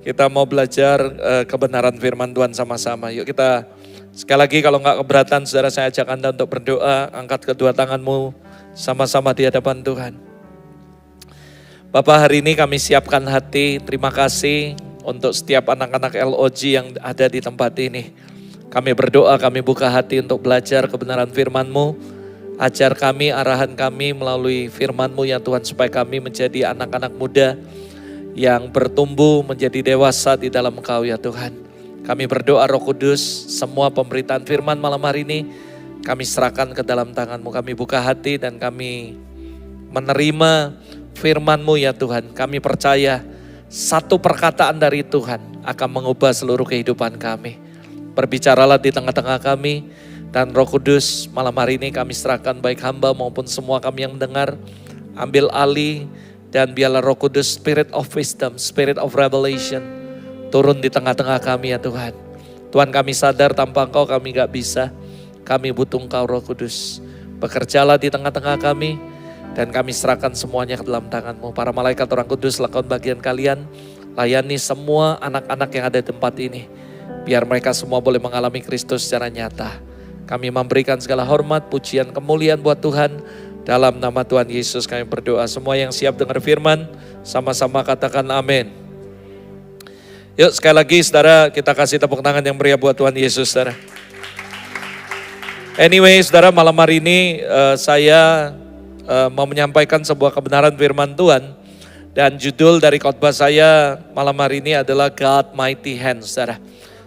Kita mau belajar kebenaran firman Tuhan sama-sama. Yuk kita sekali lagi kalau nggak keberatan saudara, saya ajak Anda untuk berdoa. Angkat kedua tanganmu sama-sama di hadapan Tuhan. Bapak, hari ini kami siapkan hati. Terima kasih untuk setiap anak-anak LOG yang ada di tempat ini. Kami berdoa, kami buka hati untuk belajar kebenaran firman-Mu. Ajar kami, arahan kami melalui firman-Mu ya Tuhan, supaya kami menjadi anak-anak muda yang bertumbuh menjadi dewasa di dalam Engkau ya Tuhan. Kami berdoa Roh Kudus, semua pemberitaan firman malam hari ini kami serahkan ke dalam tangan-Mu. Kami buka hati dan kami menerima firman-Mu ya Tuhan. Kami percaya satu perkataan dari Tuhan akan mengubah seluruh kehidupan kami. Berbicaralah di tengah-tengah kami, dan Roh Kudus malam hari ini kami serahkan baik hamba maupun semua kami yang mendengar. Ambil alih dan biarlah Roh Kudus, Spirit of Wisdom, Spirit of Revelation turun di tengah-tengah kami ya Tuhan. Tuhan, kami sadar tanpa Engkau kami gak bisa. Kami butuh Engkau Roh Kudus. Bekerjalah di tengah-tengah kami dan kami serahkan semuanya ke dalam tangan-Mu. Para malaikat orang kudus lakukan bagian kalian. Layani semua anak-anak yang ada di tempat ini. Biar mereka semua boleh mengalami Kristus secara nyata. Kami memberikan segala hormat, pujian, kemuliaan buat Tuhan. Dalam nama Tuhan Yesus kami berdoa. Semua yang siap dengar firman, sama-sama katakan amin. Yuk sekali lagi saudara, kita kasih tepuk tangan yang meriah buat Tuhan Yesus saudara. Anyway saudara, malam hari ini saya mau menyampaikan sebuah kebenaran firman Tuhan. Dan judul dari khotbah saya malam hari ini adalah God Mighty Hand saudara.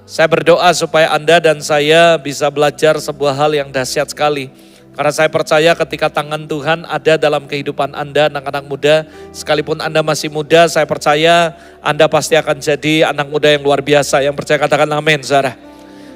Saya berdoa supaya Anda dan saya bisa belajar sebuah hal yang dahsyat sekali. Karena saya percaya ketika tangan Tuhan ada dalam kehidupan Anda, anak-anak muda, sekalipun Anda masih muda, saya percaya Anda pasti akan jadi anak muda yang luar biasa. Yang percaya katakan amin, saudara.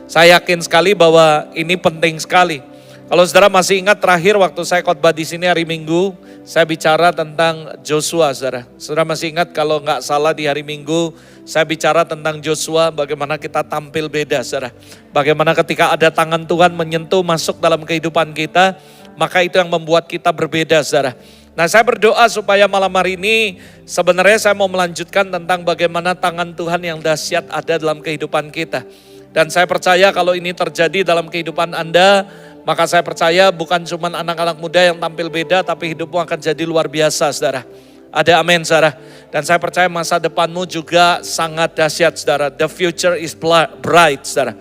Saya yakin sekali bahwa ini penting sekali. Kalau saudara masih ingat terakhir waktu saya khotbah di sini hari Minggu, saya bicara tentang Joshua, saudara. Saudara masih ingat kalau nggak salah di hari Minggu, saya bicara tentang Joshua, bagaimana kita tampil beda, saudara. Bagaimana ketika ada tangan Tuhan menyentuh masuk dalam kehidupan kita, maka itu yang membuat kita berbeda, saudara. Nah, saya berdoa supaya malam hari ini sebenarnya saya mau melanjutkan tentang bagaimana tangan Tuhan yang dahsyat ada dalam kehidupan kita. Dan saya percaya kalau ini terjadi dalam kehidupan Anda, maka saya percaya bukan cuma anak-anak muda yang tampil beda, tapi hidupmu akan jadi luar biasa, saudara. Ada amin, saudara. Dan saya percaya masa depanmu juga sangat dahsyat, saudara. The future is bright, saudara.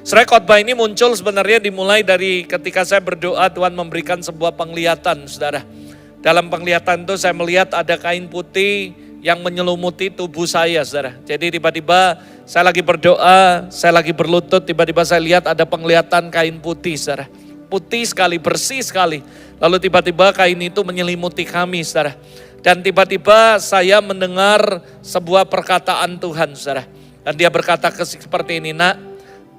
Saudara, khotbah ini muncul sebenarnya dimulai dari ketika saya berdoa Tuhan memberikan sebuah penglihatan, saudara. Dalam penglihatan itu saya melihat ada kain putih yang menyelumuti tubuh saya, saudara. Jadi tiba-tiba saya lagi berdoa, saya lagi berlutut, tiba-tiba saya lihat ada penglihatan kain putih, saudara. Putih sekali, bersih sekali. Lalu tiba-tiba kain itu menyelimuti kami, saudara. Dan tiba-tiba saya mendengar sebuah perkataan Tuhan, saudara. Dan dia berkata seperti ini, nak,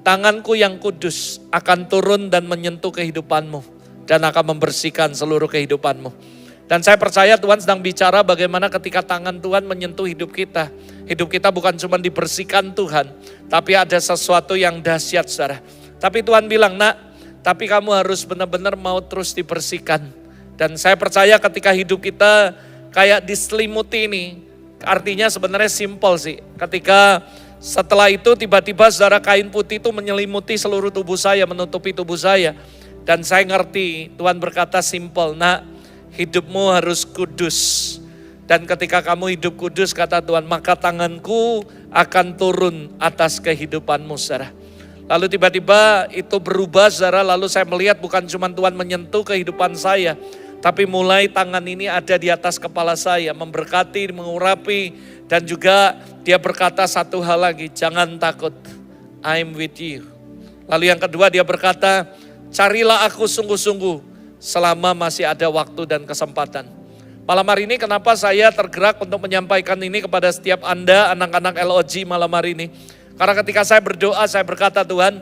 tanganku yang kudus akan turun dan menyentuh kehidupanmu. Dan akan membersihkan seluruh kehidupanmu. Dan saya percaya Tuhan sedang bicara bagaimana ketika tangan Tuhan menyentuh hidup kita. Hidup kita bukan cuma dibersihkan Tuhan, tapi ada sesuatu yang dahsyat, saudara. Tapi Tuhan bilang, nak, tapi kamu harus benar-benar mau terus dibersihkan. Dan saya percaya ketika hidup kita kayak diselimuti ini, artinya sebenarnya simpel sih. Ketika setelah itu tiba-tiba saudara kain putih itu menyelimuti seluruh tubuh saya, menutupi tubuh saya. Dan saya ngerti Tuhan berkata simpel, nak, hidupmu harus kudus. Dan ketika kamu hidup kudus kata Tuhan, maka tanganku akan turun atas kehidupanmu, saudara. Lalu tiba-tiba itu berubah, saudara. Lalu saya melihat bukan cuma Tuhan menyentuh kehidupan saya, tapi mulai tangan ini ada di atas kepala saya, memberkati, mengurapi. Dan juga dia berkata satu hal lagi, jangan takut, I'm with you. Lalu yang kedua dia berkata, carilah aku sungguh-sungguh selama masih ada waktu dan kesempatan. Malam hari ini kenapa saya tergerak untuk menyampaikan ini kepada setiap Anda, anak-anak LOG malam hari ini. Karena ketika saya berdoa, saya berkata, Tuhan,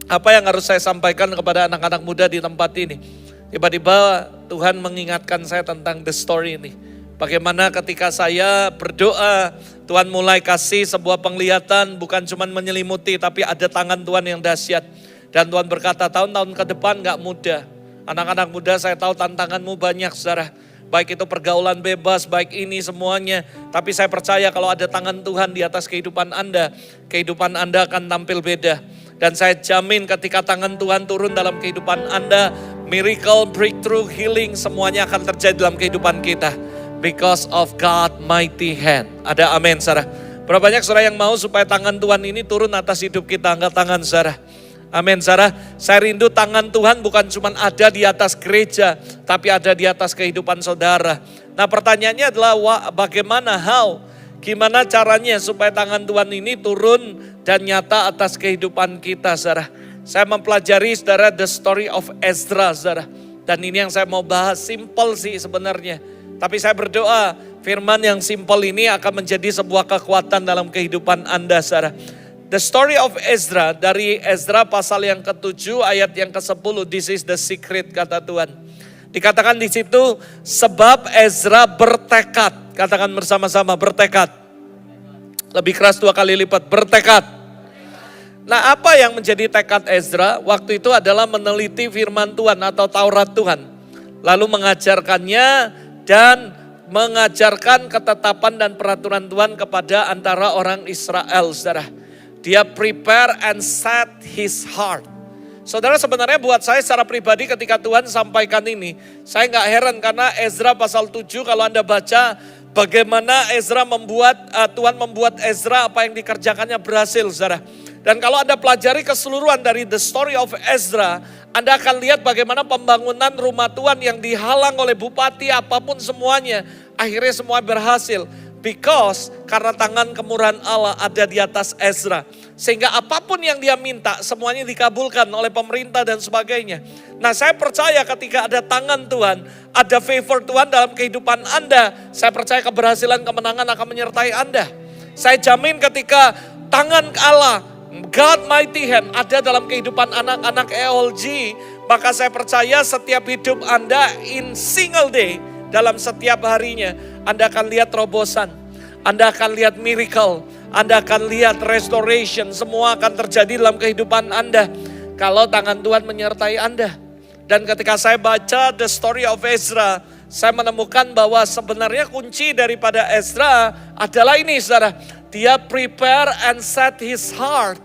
apa yang harus saya sampaikan kepada anak-anak muda di tempat ini? Tiba-tiba Tuhan mengingatkan saya tentang the story ini. Bagaimana ketika saya berdoa, Tuhan mulai kasih sebuah penglihatan, bukan cuma menyelimuti, tapi ada tangan Tuhan yang dahsyat. Dan Tuhan berkata, tahun-tahun ke depan gak mudah. Anak-anak muda, saya tahu tantanganmu banyak, saudara. baik itu pergaulan bebas, baik ini semuanya. Tapi saya percaya kalau ada tangan Tuhan di atas kehidupan Anda akan tampil beda. Dan saya jamin ketika tangan Tuhan turun dalam kehidupan Anda, miracle, breakthrough, healing, semuanya akan terjadi dalam kehidupan kita. Because of God mighty hand. Ada amin, saudara. Berapa banyak saudara yang mau supaya tangan Tuhan ini turun atas hidup kita? Angkat tangan, saudara. Amin, saudara. Saya rindu tangan Tuhan bukan cuma ada di atas gereja, tapi ada di atas kehidupan saudara. Nah, pertanyaannya adalah bagaimana, gimana caranya supaya tangan Tuhan ini turun dan nyata atas kehidupan kita, saudara. Saya mempelajari, saudara, the story of Ezra, saudara. Dan ini yang saya mau bahas, simple sih sebenarnya. Tapi saya berdoa firman yang simple ini akan menjadi sebuah kekuatan dalam kehidupan Anda, saudara. The story of Ezra, dari Ezra pasal yang ke-7 ayat yang ke-10, this is the secret, kata Tuhan. Dikatakan di situ, sebab Ezra bertekad, katakan bersama-sama, bertekad. Lebih keras 2 kali lipat, bertekad. Nah, apa yang menjadi tekad Ezra? Waktu itu adalah meneliti firman Tuhan atau Taurat Tuhan. Lalu mengajarkannya dan mengajarkan ketetapan dan peraturan Tuhan kepada antara orang Israel, saudara. Dia prepare and set his heart. Saudara, sebenarnya buat saya secara pribadi ketika Tuhan sampaikan ini, saya gak heran karena Ezra pasal 7 kalau Anda baca bagaimana Ezra Tuhan membuat Ezra apa yang dikerjakannya berhasil, saudara. Dan kalau Anda pelajari keseluruhan dari the story of Ezra, Anda akan lihat bagaimana pembangunan rumah Tuhan yang dihalang oleh bupati apapun semuanya, akhirnya semua berhasil. Because karena tangan kemurahan Allah ada di atas Ezra. Sehingga apapun yang dia minta semuanya dikabulkan oleh pemerintah dan sebagainya. Nah, saya percaya ketika ada tangan Tuhan, ada favor Tuhan dalam kehidupan Anda, saya percaya keberhasilan, kemenangan akan menyertai Anda. Saya jamin ketika tangan Allah, God mighty hand ada dalam kehidupan anak-anak EOLG, maka saya percaya setiap hidup Anda in single day, dalam setiap harinya, Anda akan lihat terobosan, Anda akan lihat miracle, Anda akan lihat restoration, semua akan terjadi dalam kehidupan Anda kalau tangan Tuhan menyertai Anda. Dan ketika saya baca the story of Ezra, saya menemukan bahwa sebenarnya kunci daripada Ezra adalah ini, saudara. Dia prepare and set his heart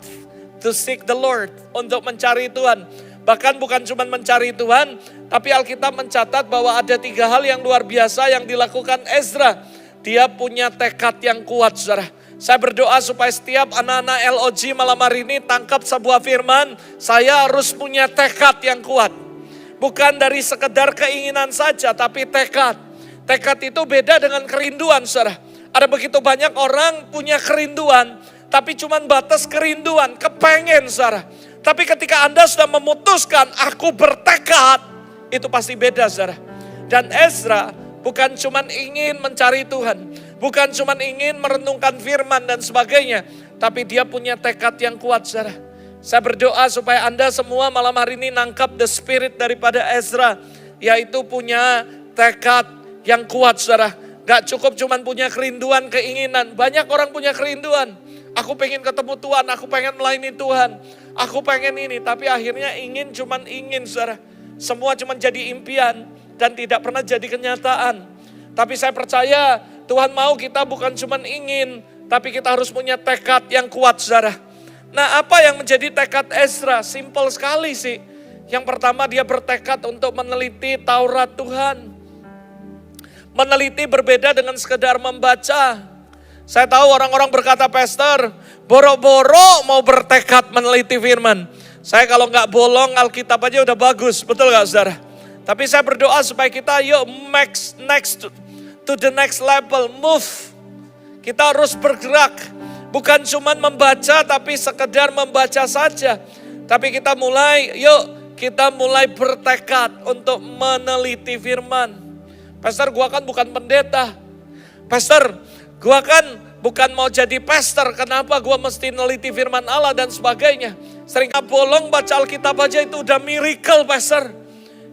to seek the Lord, untuk mencari Tuhan. Bahkan bukan cuma mencari Tuhan, tapi Alkitab mencatat bahwa ada 3 hal yang luar biasa yang dilakukan Ezra. Dia punya tekad yang kuat, saudara. Saya berdoa supaya setiap anak-anak LOG malam hari ini tangkap sebuah firman, saya harus punya tekad yang kuat. Bukan dari sekedar keinginan saja, tapi tekad. Tekad itu beda dengan kerinduan, saudara. Ada begitu banyak orang punya kerinduan, tapi cuma batas kerinduan, kepengen, saudara. Tapi ketika Anda sudah memutuskan, aku bertekad, itu pasti beda, saudara. Dan Ezra bukan cuma ingin mencari Tuhan, bukan cuma ingin merenungkan firman dan sebagainya, tapi dia punya tekad yang kuat, saudara. Saya berdoa supaya Anda semua malam hari ini nangkap the spirit daripada Ezra, yaitu punya tekad yang kuat, saudara. Gak cukup cuma punya kerinduan, keinginan. Banyak orang punya kerinduan. Aku pengen ketemu Tuhan, aku pengen melayani Tuhan, aku pengen ini, tapi akhirnya cuman ingin, saudara. Semua cuma jadi impian dan tidak pernah jadi kenyataan. Tapi saya percaya Tuhan mau kita bukan cuma ingin, tapi kita harus punya tekad yang kuat, saudara. Nah, apa yang menjadi tekad Ezra? Simple sekali sih. Yang pertama, dia bertekad untuk meneliti Taurat Tuhan. Meneliti berbeda dengan sekedar membaca. Saya tahu orang-orang berkata, pastor, boro-boro mau bertekad meneliti firman. Saya kalau nggak bolong Alkitab aja udah bagus, betul nggak, saudara? Tapi saya berdoa supaya kita yuk next to the next level, move. Kita harus bergerak, bukan cuma membaca tapi sekedar membaca saja. Tapi kita mulai bertekad untuk meneliti firman. Pastor, gua kan bukan pendeta. Pastor, gua kan bukan mau jadi pastor, kenapa gua mesti neliti firman Allah dan sebagainya. Sering bolong baca Alkitab aja itu udah miracle, pastor.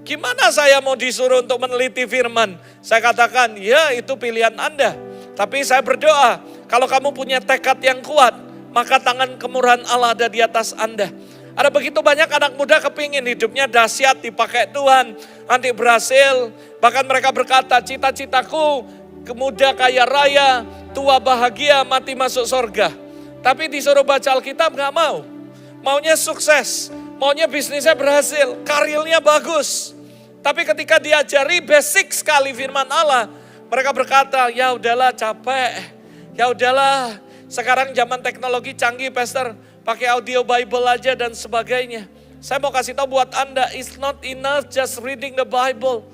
Gimana saya mau disuruh untuk meneliti firman? Saya katakan, ya itu pilihan Anda. Tapi saya berdoa, kalau kamu punya tekad yang kuat, maka tangan kemurahan Allah ada di atas Anda. Ada begitu banyak anak muda kepingin hidupnya dahsyat, dipakai Tuhan, nanti berhasil. Bahkan mereka berkata, cita-citaku muda kaya raya, tua bahagia, mati masuk surga. Tapi disuruh baca Alkitab gak mau. Maunya sukses, maunya bisnisnya berhasil, karirnya bagus. Tapi ketika diajari basic sekali firman Allah, mereka berkata, ya udahlah capek, ya udahlah sekarang zaman teknologi canggih pastor, pakai audio Bible aja dan sebagainya. Saya mau kasih tahu buat Anda, it's not enough just reading the Bible.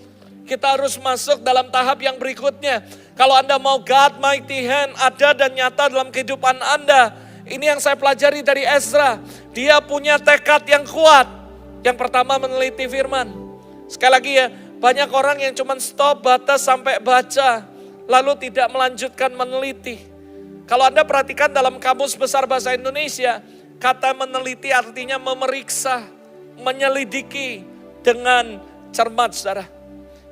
Kita harus masuk dalam tahap yang berikutnya. Kalau Anda mau God mighty hand ada dan nyata dalam kehidupan Anda. Ini yang saya pelajari dari Ezra. Dia punya tekad yang kuat. Yang pertama meneliti firman. Sekali lagi ya, banyak orang yang cuma stop batas sampai baca. Lalu tidak melanjutkan meneliti. Kalau Anda perhatikan dalam Kamus Besar Bahasa Indonesia, kata meneliti artinya memeriksa, menyelidiki dengan cermat, saudara.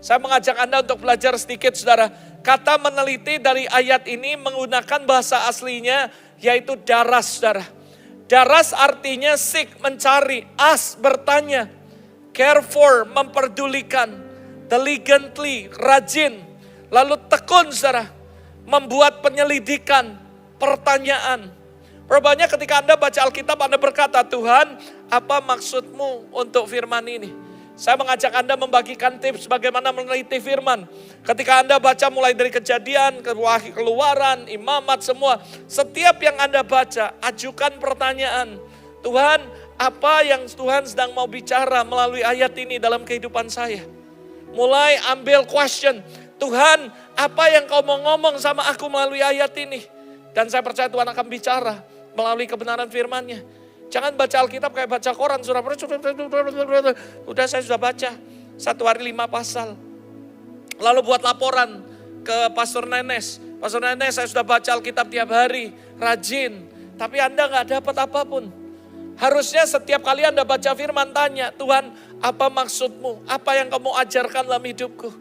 Saya mengajak Anda untuk belajar sedikit, saudara. Kata meneliti dari ayat ini menggunakan bahasa aslinya, yaitu daras, saudara. Daras artinya seek, mencari, ask, bertanya, care for, memperdulikan, diligently, rajin, lalu tekun, saudara, membuat penyelidikan, pertanyaan. Berbanyak ketika Anda baca Alkitab, Anda berkata, Tuhan, apa maksudmu untuk firman ini? Saya mengajak Anda membagikan tips bagaimana meneliti firman. Ketika Anda baca mulai dari Kejadian, Keluaran, Imamat, semua. Setiap yang Anda baca, ajukan pertanyaan. Tuhan, apa yang Tuhan sedang mau bicara melalui ayat ini dalam kehidupan saya? Mulai ambil question. Tuhan, apa yang kau mau ngomong sama aku melalui ayat ini? Dan saya percaya Tuhan akan bicara melalui kebenaran firman-Nya. Jangan baca Alkitab kayak baca koran, udah saya sudah baca 1 hari 5 pasal. Lalu buat laporan ke Pastor Nenes. Pastor Nenes, saya sudah baca Alkitab tiap hari, rajin. Tapi Anda gak dapat apapun. Harusnya setiap kali Anda baca firman tanya, Tuhan apa maksudmu? Apa yang kamu ajarkan dalam hidupku?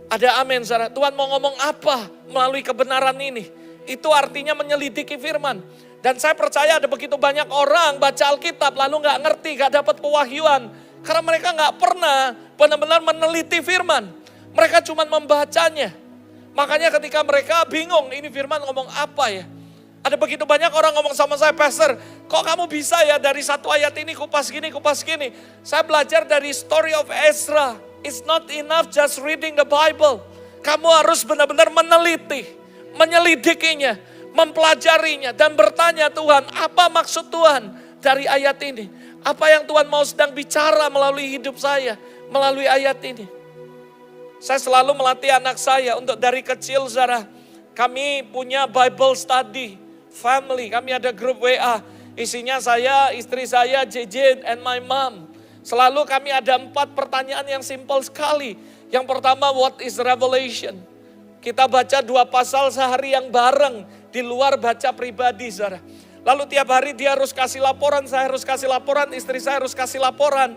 Ada amin, saudara. Tuhan mau ngomong apa melalui kebenaran ini? Itu artinya menyelidiki firman. Dan saya percaya ada begitu banyak orang baca Alkitab lalu gak ngerti, gak dapat pewahyuan. Karena mereka gak pernah benar-benar meneliti firman. Mereka cuma membacanya. Makanya ketika mereka bingung, ini firman ngomong apa ya? Ada begitu banyak orang ngomong sama saya, Pastor, kok kamu bisa ya dari satu ayat ini kupas gini, kupas gini. Saya belajar dari story of Ezra. It's not enough just reading the Bible. Kamu harus benar-benar meneliti, menyelidikinya, mempelajarinya dan bertanya, Tuhan, apa maksud Tuhan dari ayat ini? Apa yang Tuhan mau sedang bicara melalui hidup saya, melalui ayat ini? Saya selalu melatih anak saya untuk dari kecil, saudara. Kami punya Bible study, family. Kami ada grup WA. Isinya saya, istri saya, JJ, and my mom. Selalu kami ada 4 pertanyaan yang simpel sekali. Yang pertama, what is revelation? Kita baca 2 pasal sehari yang bareng. Di luar baca pribadi, saudara. Lalu tiap hari dia harus kasih laporan, saya harus kasih laporan, istri saya harus kasih laporan.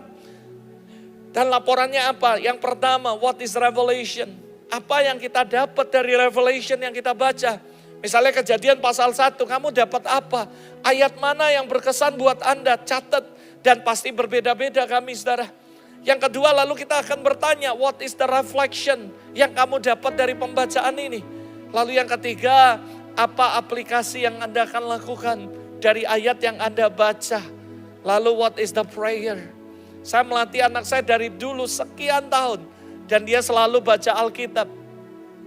Dan laporannya apa? Yang pertama, what is revelation? Apa yang kita dapat dari revelation yang kita baca? Misalnya Kejadian pasal 1, kamu dapat apa? Ayat mana yang berkesan buat Anda? Catat. Dan pasti berbeda-beda kami, saudara. Yang kedua, lalu kita akan bertanya, what is the reflection yang kamu dapat dari pembacaan ini? Lalu yang ketiga, apa aplikasi yang Anda akan lakukan dari ayat yang Anda baca? Lalu what is the prayer? Saya melatih anak saya dari dulu sekian tahun. Dan dia selalu baca Alkitab.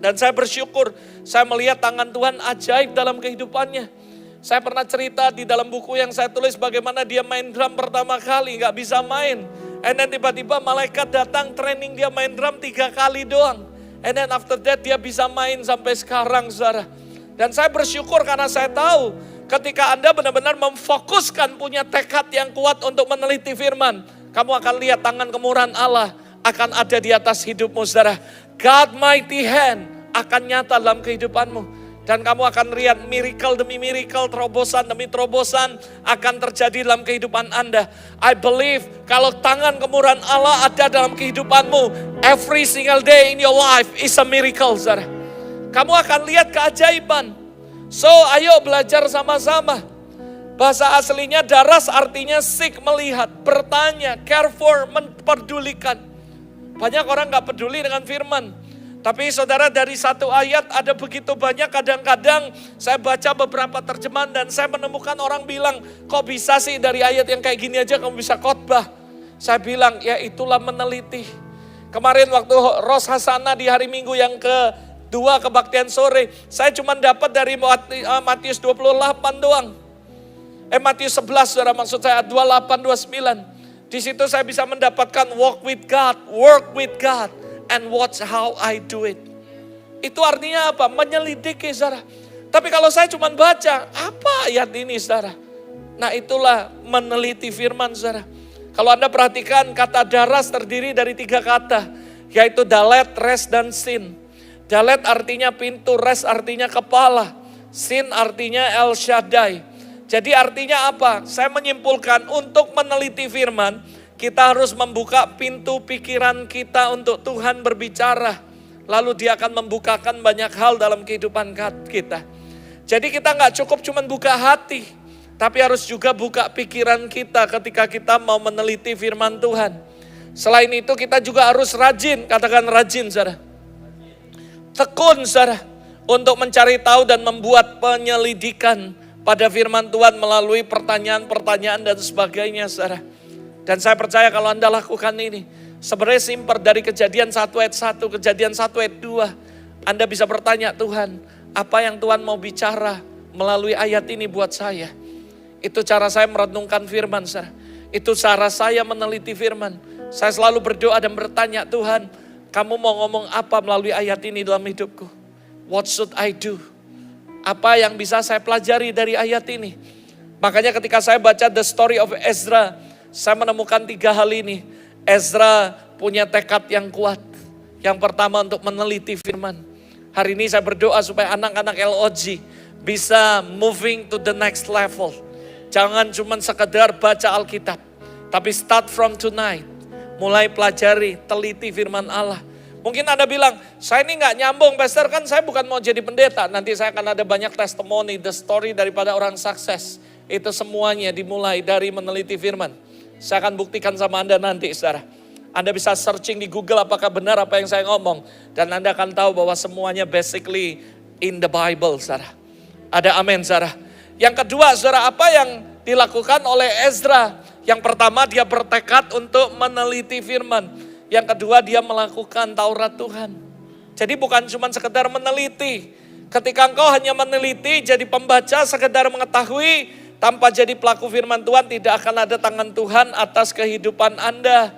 Dan saya bersyukur, saya melihat tangan Tuhan ajaib dalam kehidupannya. Saya pernah cerita di dalam buku yang saya tulis bagaimana dia main drum pertama kali, gak bisa main. And then tiba-tiba malaikat datang training dia main drum 3 kali doang. And then after that dia bisa main sampai sekarang, saudara. Dan saya bersyukur karena saya tahu ketika Anda benar-benar memfokuskan punya tekad yang kuat untuk meneliti firman, kamu akan lihat tangan kemurahan Allah akan ada di atas hidupmu, saudara. God mighty hand akan nyata dalam kehidupanmu. Dan kamu akan lihat miracle demi miracle, terobosan demi terobosan akan terjadi dalam kehidupan Anda. I believe kalau tangan kemurahan Allah ada dalam kehidupanmu, every single day in your life is a miracle, saudara. Kamu akan lihat keajaiban. So, ayo belajar sama-sama. Bahasa aslinya daras artinya seek, melihat, bertanya, care for, memperdulikan. Banyak orang gak peduli dengan firman. Tapi saudara, dari satu ayat ada begitu banyak. Kadang-kadang saya baca beberapa terjemahan dan saya menemukan orang bilang, kok bisa sih dari ayat yang kayak gini aja kamu bisa khotbah. Saya bilang, ya itulah meneliti. Kemarin waktu Ros Hasanah di hari Minggu yang kedua kebaktian sore, saya cuma dapat dari Matius 28 doang. Matius 11, saudara, maksud saya 28, 29. Di situ saya bisa mendapatkan walk with God, work with God, and watch how I do it. Itu artinya apa? Menyelidiki, saudara. Tapi kalau saya cuma baca, apa ayat ini, saudara? Nah, itulah meneliti firman, saudara. Kalau Anda perhatikan, kata daras terdiri dari 3 kata, yaitu dalet, res, dan sin. Dalet artinya pintu, res artinya kepala, sin artinya El Shaddai. Jadi artinya apa? Saya menyimpulkan untuk meneliti firman, kita harus membuka pintu pikiran kita untuk Tuhan berbicara. Lalu dia akan membukakan banyak hal dalam kehidupan kita. Jadi kita gak cukup cuma buka hati, tapi harus juga buka pikiran kita ketika kita mau meneliti firman Tuhan. Selain itu kita juga harus rajin, katakan rajin, saudara. Tekun, saudara, untuk mencari tahu dan membuat penyelidikan pada firman Tuhan melalui pertanyaan-pertanyaan dan sebagainya, saudara. Dan saya percaya kalau Anda lakukan ini, sebenarnya simpel dari Kejadian 1 ayat 1, Kejadian 1 ayat 2. Anda bisa bertanya, Tuhan, apa yang Tuhan mau bicara melalui ayat ini buat saya? Itu cara saya merenungkan firman, saudara. Itu cara saya meneliti firman. Saya selalu berdoa dan bertanya, Tuhan, kamu mau ngomong apa melalui ayat ini dalam hidupku? What should I do? Apa yang bisa saya pelajari dari ayat ini? Makanya ketika saya baca The Story of Ezra, saya menemukan 3 hal ini. Ezra punya tekad yang kuat. Yang pertama untuk meneliti firman. Hari ini saya berdoa supaya anak-anak LOG bisa moving to the next level. Jangan cuma sekedar baca Alkitab, tapi start from tonight. Mulai pelajari, teliti firman Allah. Mungkin Anda bilang, saya ini gak nyambung, Pastor, kan saya bukan mau jadi pendeta. Nanti saya akan ada banyak testimoni, the story daripada orang sukses. Itu semuanya dimulai dari meneliti firman. Saya akan buktikan sama Anda nanti, saudara. Anda bisa searching di Google apakah benar apa yang saya ngomong. Dan Anda akan tahu bahwa semuanya basically in the Bible, saudara. Ada amin, saudara. Yang kedua, saudara, apa yang dilakukan oleh Ezra? Yang pertama, dia bertekad untuk meneliti firman. Yang kedua, dia melakukan Taurat Tuhan. Jadi bukan cuma sekedar meneliti. Ketika engkau hanya meneliti, jadi pembaca, sekedar mengetahui, tanpa jadi pelaku firman Tuhan, tidak akan ada tangan Tuhan atas kehidupan Anda.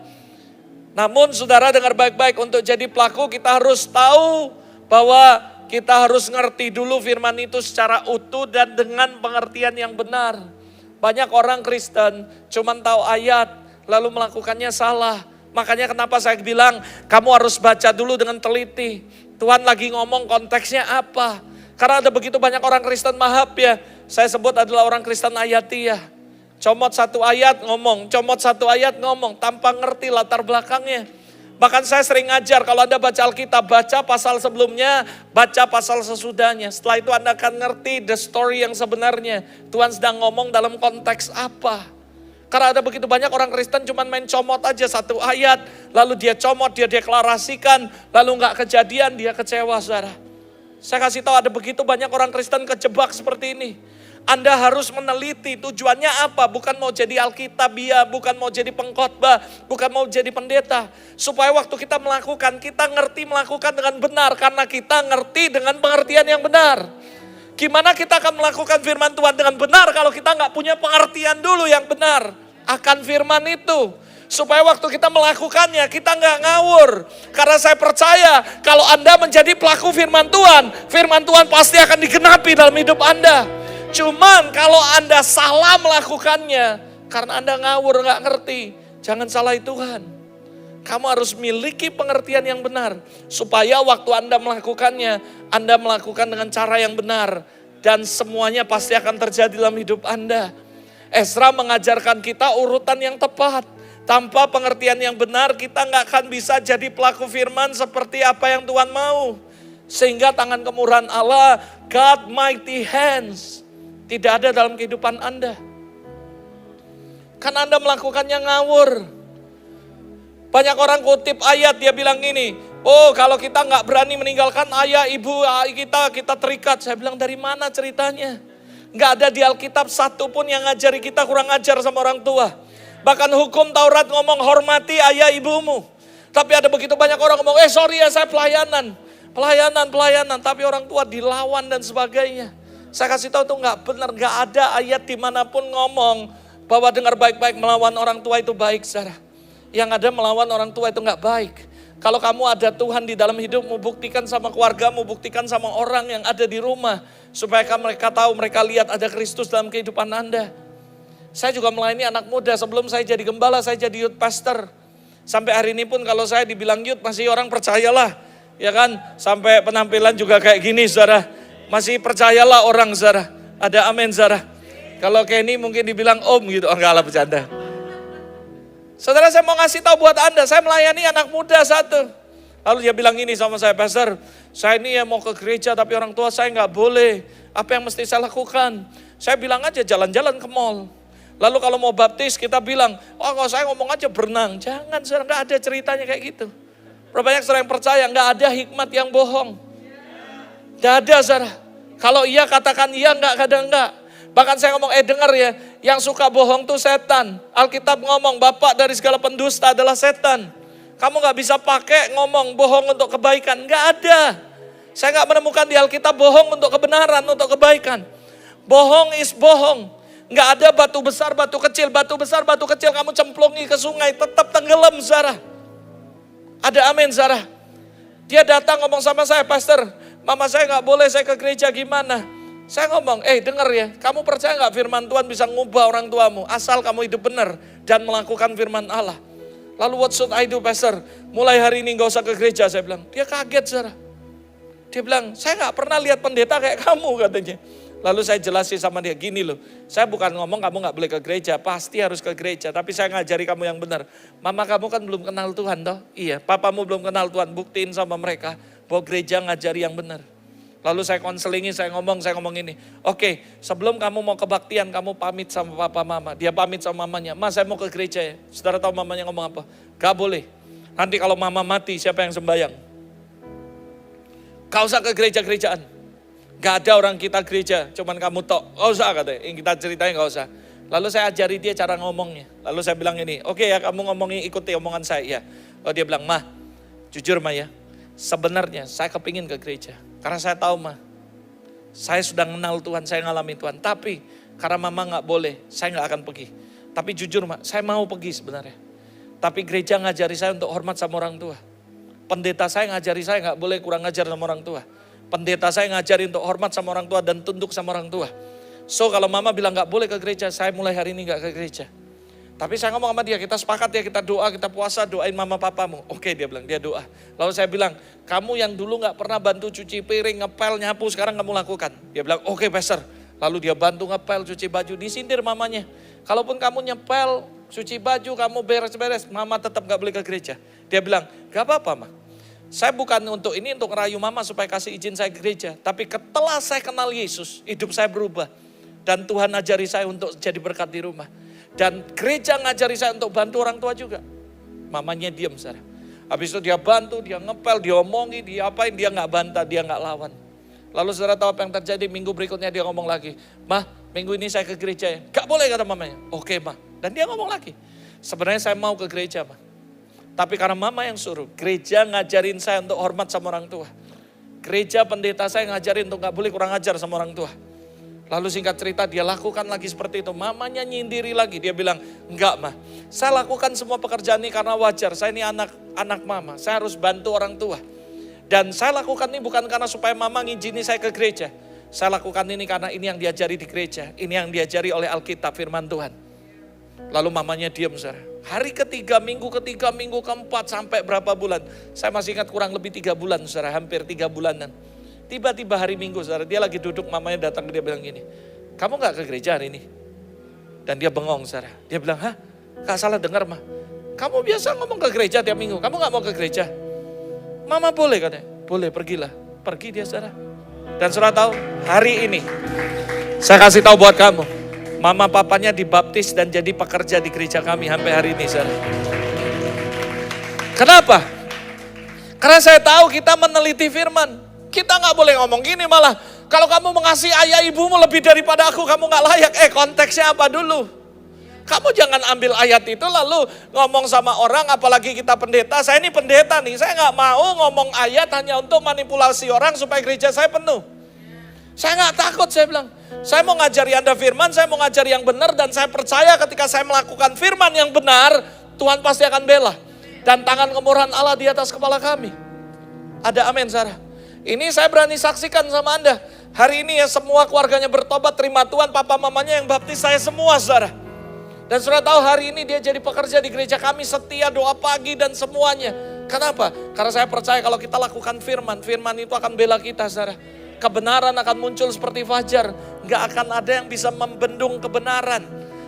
Namun saudara, dengar baik-baik, untuk jadi pelaku kita harus tahu bahwa kita harus ngerti dulu firman itu secara utuh dan dengan pengertian yang benar. Banyak orang Kristen cuma tahu ayat, lalu melakukannya salah. Makanya kenapa saya bilang, kamu harus baca dulu dengan teliti. Tuhan lagi ngomong konteksnya apa. Karena ada begitu banyak orang Kristen, maaf ya, saya sebut adalah orang Kristen ayatiah. Comot 1 ayat ngomong, comot 1 ayat ngomong, tanpa ngerti latar belakangnya. Bahkan saya sering ngajar, kalau Anda baca Alkitab, baca pasal sebelumnya, baca pasal sesudahnya. Setelah itu Anda akan ngerti the story yang sebenarnya. Tuhan sedang ngomong dalam konteks apa. Karena ada begitu banyak orang Kristen cuma main comot aja 1 ayat, lalu dia comot, dia deklarasikan, lalu gak kejadian, dia kecewa, saudara. Saya kasih tahu ada begitu banyak orang Kristen kejebak seperti ini. Anda harus meneliti tujuannya apa, bukan mau jadi Alkitabiah, bukan mau jadi pengkhotbah, bukan mau jadi pendeta. Supaya waktu kita melakukan, kita ngerti melakukan dengan benar, karena kita ngerti dengan pengertian yang benar. Gimana kita akan melakukan firman Tuhan dengan benar kalau kita gak punya pengertian dulu yang benar akan firman itu. Supaya waktu kita melakukannya, kita gak ngawur. Karena saya percaya kalau Anda menjadi pelaku firman Tuhan pasti akan digenapi dalam hidup Anda. Cuman kalau Anda salah melakukannya, karena Anda ngawur, gak ngerti, jangan salahi Tuhan. Kamu harus miliki pengertian yang benar. Supaya waktu Anda melakukannya, Anda melakukan dengan cara yang benar. Dan semuanya pasti akan terjadi dalam hidup Anda. Ezra mengajarkan kita urutan yang tepat. Tanpa pengertian yang benar, kita gak akan bisa jadi pelaku firman seperti apa yang Tuhan mau. Sehingga tangan kemurahan Allah, God mighty hands, tidak ada dalam kehidupan Anda. Kan Anda melakukannya ngawur. Banyak orang kutip ayat, dia bilang gini, oh kalau kita nggak berani meninggalkan ayah, ibu kita terikat. Saya bilang dari mana ceritanya? Nggak ada di Alkitab satu pun yang ngajari kita kurang ajar sama orang tua. Bahkan hukum Taurat ngomong hormati ayah ibumu. Tapi ada begitu banyak orang ngomong, sorry ya saya pelayanan. Tapi orang tua dilawan dan sebagainya. Saya kasih tahu itu nggak benar, nggak ada ayat dimanapun ngomong bahwa dengar baik-baik melawan orang tua itu baik, saudara. Yang ada melawan orang tua itu nggak baik. Kalau kamu ada Tuhan di dalam hidupmu, buktikan sama keluargamu, buktikan sama orang yang ada di rumah. Supaya mereka tahu, mereka lihat ada Kristus dalam kehidupan Anda. Saya juga melayani anak muda, sebelum saya jadi gembala, saya jadi youth pastor. Sampai hari ini pun kalau saya dibilang youth, masih orang percayalah. Ya kan, sampai penampilan juga kayak gini, saudara. Masih percayalah orang, saudara. Ada amin, saudara. Kalau Kenny mungkin dibilang om gitu, enggak lah bercanda. Saudara, saya mau ngasih tahu buat Anda, saya melayani anak muda satu. Lalu dia bilang ini sama saya, Pastor, saya ini ya mau ke gereja tapi orang tua saya nggak boleh. Apa yang mesti saya lakukan? Saya bilang aja jalan-jalan ke mall. Lalu kalau mau baptis kita bilang, oh kalau saya ngomong aja berenang. Jangan, saudara, nggak ada ceritanya kayak gitu. Berapa banyak saudara yang percaya, nggak ada hikmat yang bohong. Nggak ada, saudara. Kalau iya katakan iya, nggak kadang nggak. Bahkan saya ngomong, dengar ya, yang suka bohong tuh setan. Alkitab ngomong, bapak dari segala pendusta adalah setan. Kamu gak bisa pakai ngomong bohong untuk kebaikan, gak ada. Saya gak menemukan di Alkitab bohong untuk kebenaran, untuk kebaikan. Bohong is bohong. Gak ada batu besar, batu kecil kamu cemplungi ke sungai, tetap tenggelam, saudara. Ada amin, saudara. Dia datang ngomong sama saya, Pastor, mama saya gak boleh saya ke gereja, gimana? Saya ngomong, dengar ya, kamu percaya gak firman Tuhan bisa ngubah orang tuamu, asal kamu hidup benar dan melakukan firman Allah. Lalu what should I do, Pastor? Mulai hari ini gak usah ke gereja, saya bilang. Dia kaget, saudara. Dia bilang, saya gak pernah lihat pendeta kayak kamu, katanya. Lalu saya jelasin sama dia, gini loh, saya bukan ngomong kamu gak boleh ke gereja, pasti harus ke gereja. Tapi saya ngajari kamu yang benar. Mama kamu kan belum kenal Tuhan toh? Iya, papamu belum kenal Tuhan, buktiin sama mereka bahwa gereja ngajari yang benar. Lalu saya konselingi, saya ngomong ini. Oke, sebelum kamu mau kebaktian, kamu pamit sama papa mama. Dia pamit sama mamanya. Mas, saya mau ke gereja ya. Saudara tahu mamanya ngomong apa? Gak boleh. Nanti kalau mama mati, siapa yang sembahyang? Gak usah ke gereja-gerejaan. Gak ada orang kita gereja, cuman kamu tok. Gak usah katanya, yang kita ceritain gak usah. Lalu saya ajari dia cara ngomongnya. Lalu saya bilang ini, oke ya kamu ngomongin, ikuti omongan saya. Ya. Oh dia bilang, Ma, jujur Ma ya. Sebenarnya saya kepingin ke gereja. Karena saya tahu mah, saya sudah kenal Tuhan, saya ngalami Tuhan. Tapi karena mama gak boleh, saya gak akan pergi. Tapi jujur mah, saya mau pergi sebenarnya. Tapi gereja ngajari saya untuk hormat sama orang tua. Pendeta saya ngajari saya gak boleh kurang ngajar sama orang tua. Pendeta saya ngajari untuk hormat sama orang tua dan tunduk sama orang tua. So kalau mama bilang gak boleh ke gereja, saya mulai hari ini gak ke gereja. Tapi saya ngomong sama dia, kita sepakat ya, kita doa, kita puasa, doain mama papamu. Oke, dia bilang, dia doa. Lalu saya bilang, kamu yang dulu gak pernah bantu cuci piring, ngepel, nyapu, sekarang kamu lakukan. Dia bilang, oke Pastor. Lalu dia bantu ngepel, cuci baju, disindir mamanya. Kalaupun kamu nyepel, cuci baju, kamu beres-beres, mama tetap gak boleh ke gereja. Dia bilang, gak apa-apa Ma. Saya bukan untuk ini, untuk ngerayu mama supaya kasih izin saya ke gereja. Tapi setelah saya kenal Yesus, hidup saya berubah. Dan Tuhan ajari saya untuk jadi berkat di rumah. Dan gereja ngajari saya untuk bantu orang tua juga. Mamanya diam, saudara. Habis itu dia bantu, dia ngepel, dia omongi, dia apain, dia gak bantah, dia gak lawan. Lalu saudara tahu apa yang terjadi, minggu berikutnya dia ngomong lagi. Ma, minggu ini saya ke gereja ya. Gak boleh kata mamanya. Oke Ma. Dan dia ngomong lagi. Sebenarnya saya mau ke gereja Ma. Tapi karena mama yang suruh, gereja ngajarin saya untuk hormat sama orang tua. Gereja pendeta saya ngajarin untuk gak boleh kurang ajar sama orang tua. Lalu singkat cerita dia lakukan lagi seperti itu. Mamanya nyindiri lagi. Dia bilang, enggak Ma. Saya lakukan semua pekerjaan ini karena wajar. Saya ini anak mama. Saya harus bantu orang tua. Dan saya lakukan ini bukan karena supaya mama ngizini saya ke gereja. Saya lakukan ini karena ini yang diajari di gereja. Ini yang diajari oleh Alkitab firman Tuhan. Lalu mamanya diam, saudara. Hari ketiga, minggu keempat sampai berapa bulan. Saya masih ingat kurang lebih 3 bulan, saudara. Hampir 3 bulanan. Tiba-tiba hari Minggu, saudara, dia lagi duduk, mamanya datang, dia bilang gini, kamu gak ke gereja hari ini? Dan dia bengong, saudara. Dia bilang, hah? Gak salah dengar, Ma. Kamu biasa ngomong ke gereja tiap minggu, kamu gak mau ke gereja? Mama boleh katanya. Boleh, pergilah. Pergi dia, saudara. Dan saudara tahu, hari ini, saya kasih tahu buat kamu, Mama papanya dibaptis dan jadi pekerja di gereja kami sampai hari ini, saudara. Kenapa? Karena saya tahu kita meneliti firman. Kita nggak boleh ngomong gini malah. Kalau kamu mengasihi ayah ibumu lebih daripada aku, kamu nggak layak. Konteksnya apa dulu? Kamu jangan ambil ayat itu lalu ngomong sama orang, apalagi kita pendeta. Saya ini pendeta nih, saya nggak mau ngomong ayat hanya untuk manipulasi orang supaya gereja saya penuh. Saya nggak takut, saya bilang. Saya mau ngajari Anda firman, saya mau ngajari yang benar, dan saya percaya ketika saya melakukan firman yang benar, Tuhan pasti akan bela. Dan tangan kemurahan Allah di atas kepala kami. Ada amin, saudara. Ini saya berani saksikan sama Anda. Hari ini ya semua keluarganya bertobat, terima Tuhan, papa mamanya yang baptis saya semua, saudara. Dan saudara tahu hari ini dia jadi pekerja di gereja kami, setia, doa pagi dan semuanya. Kenapa? Karena saya percaya kalau kita lakukan firman, firman itu akan bela kita, saudara. Kebenaran akan muncul seperti fajar. Gak akan ada yang bisa membendung kebenaran.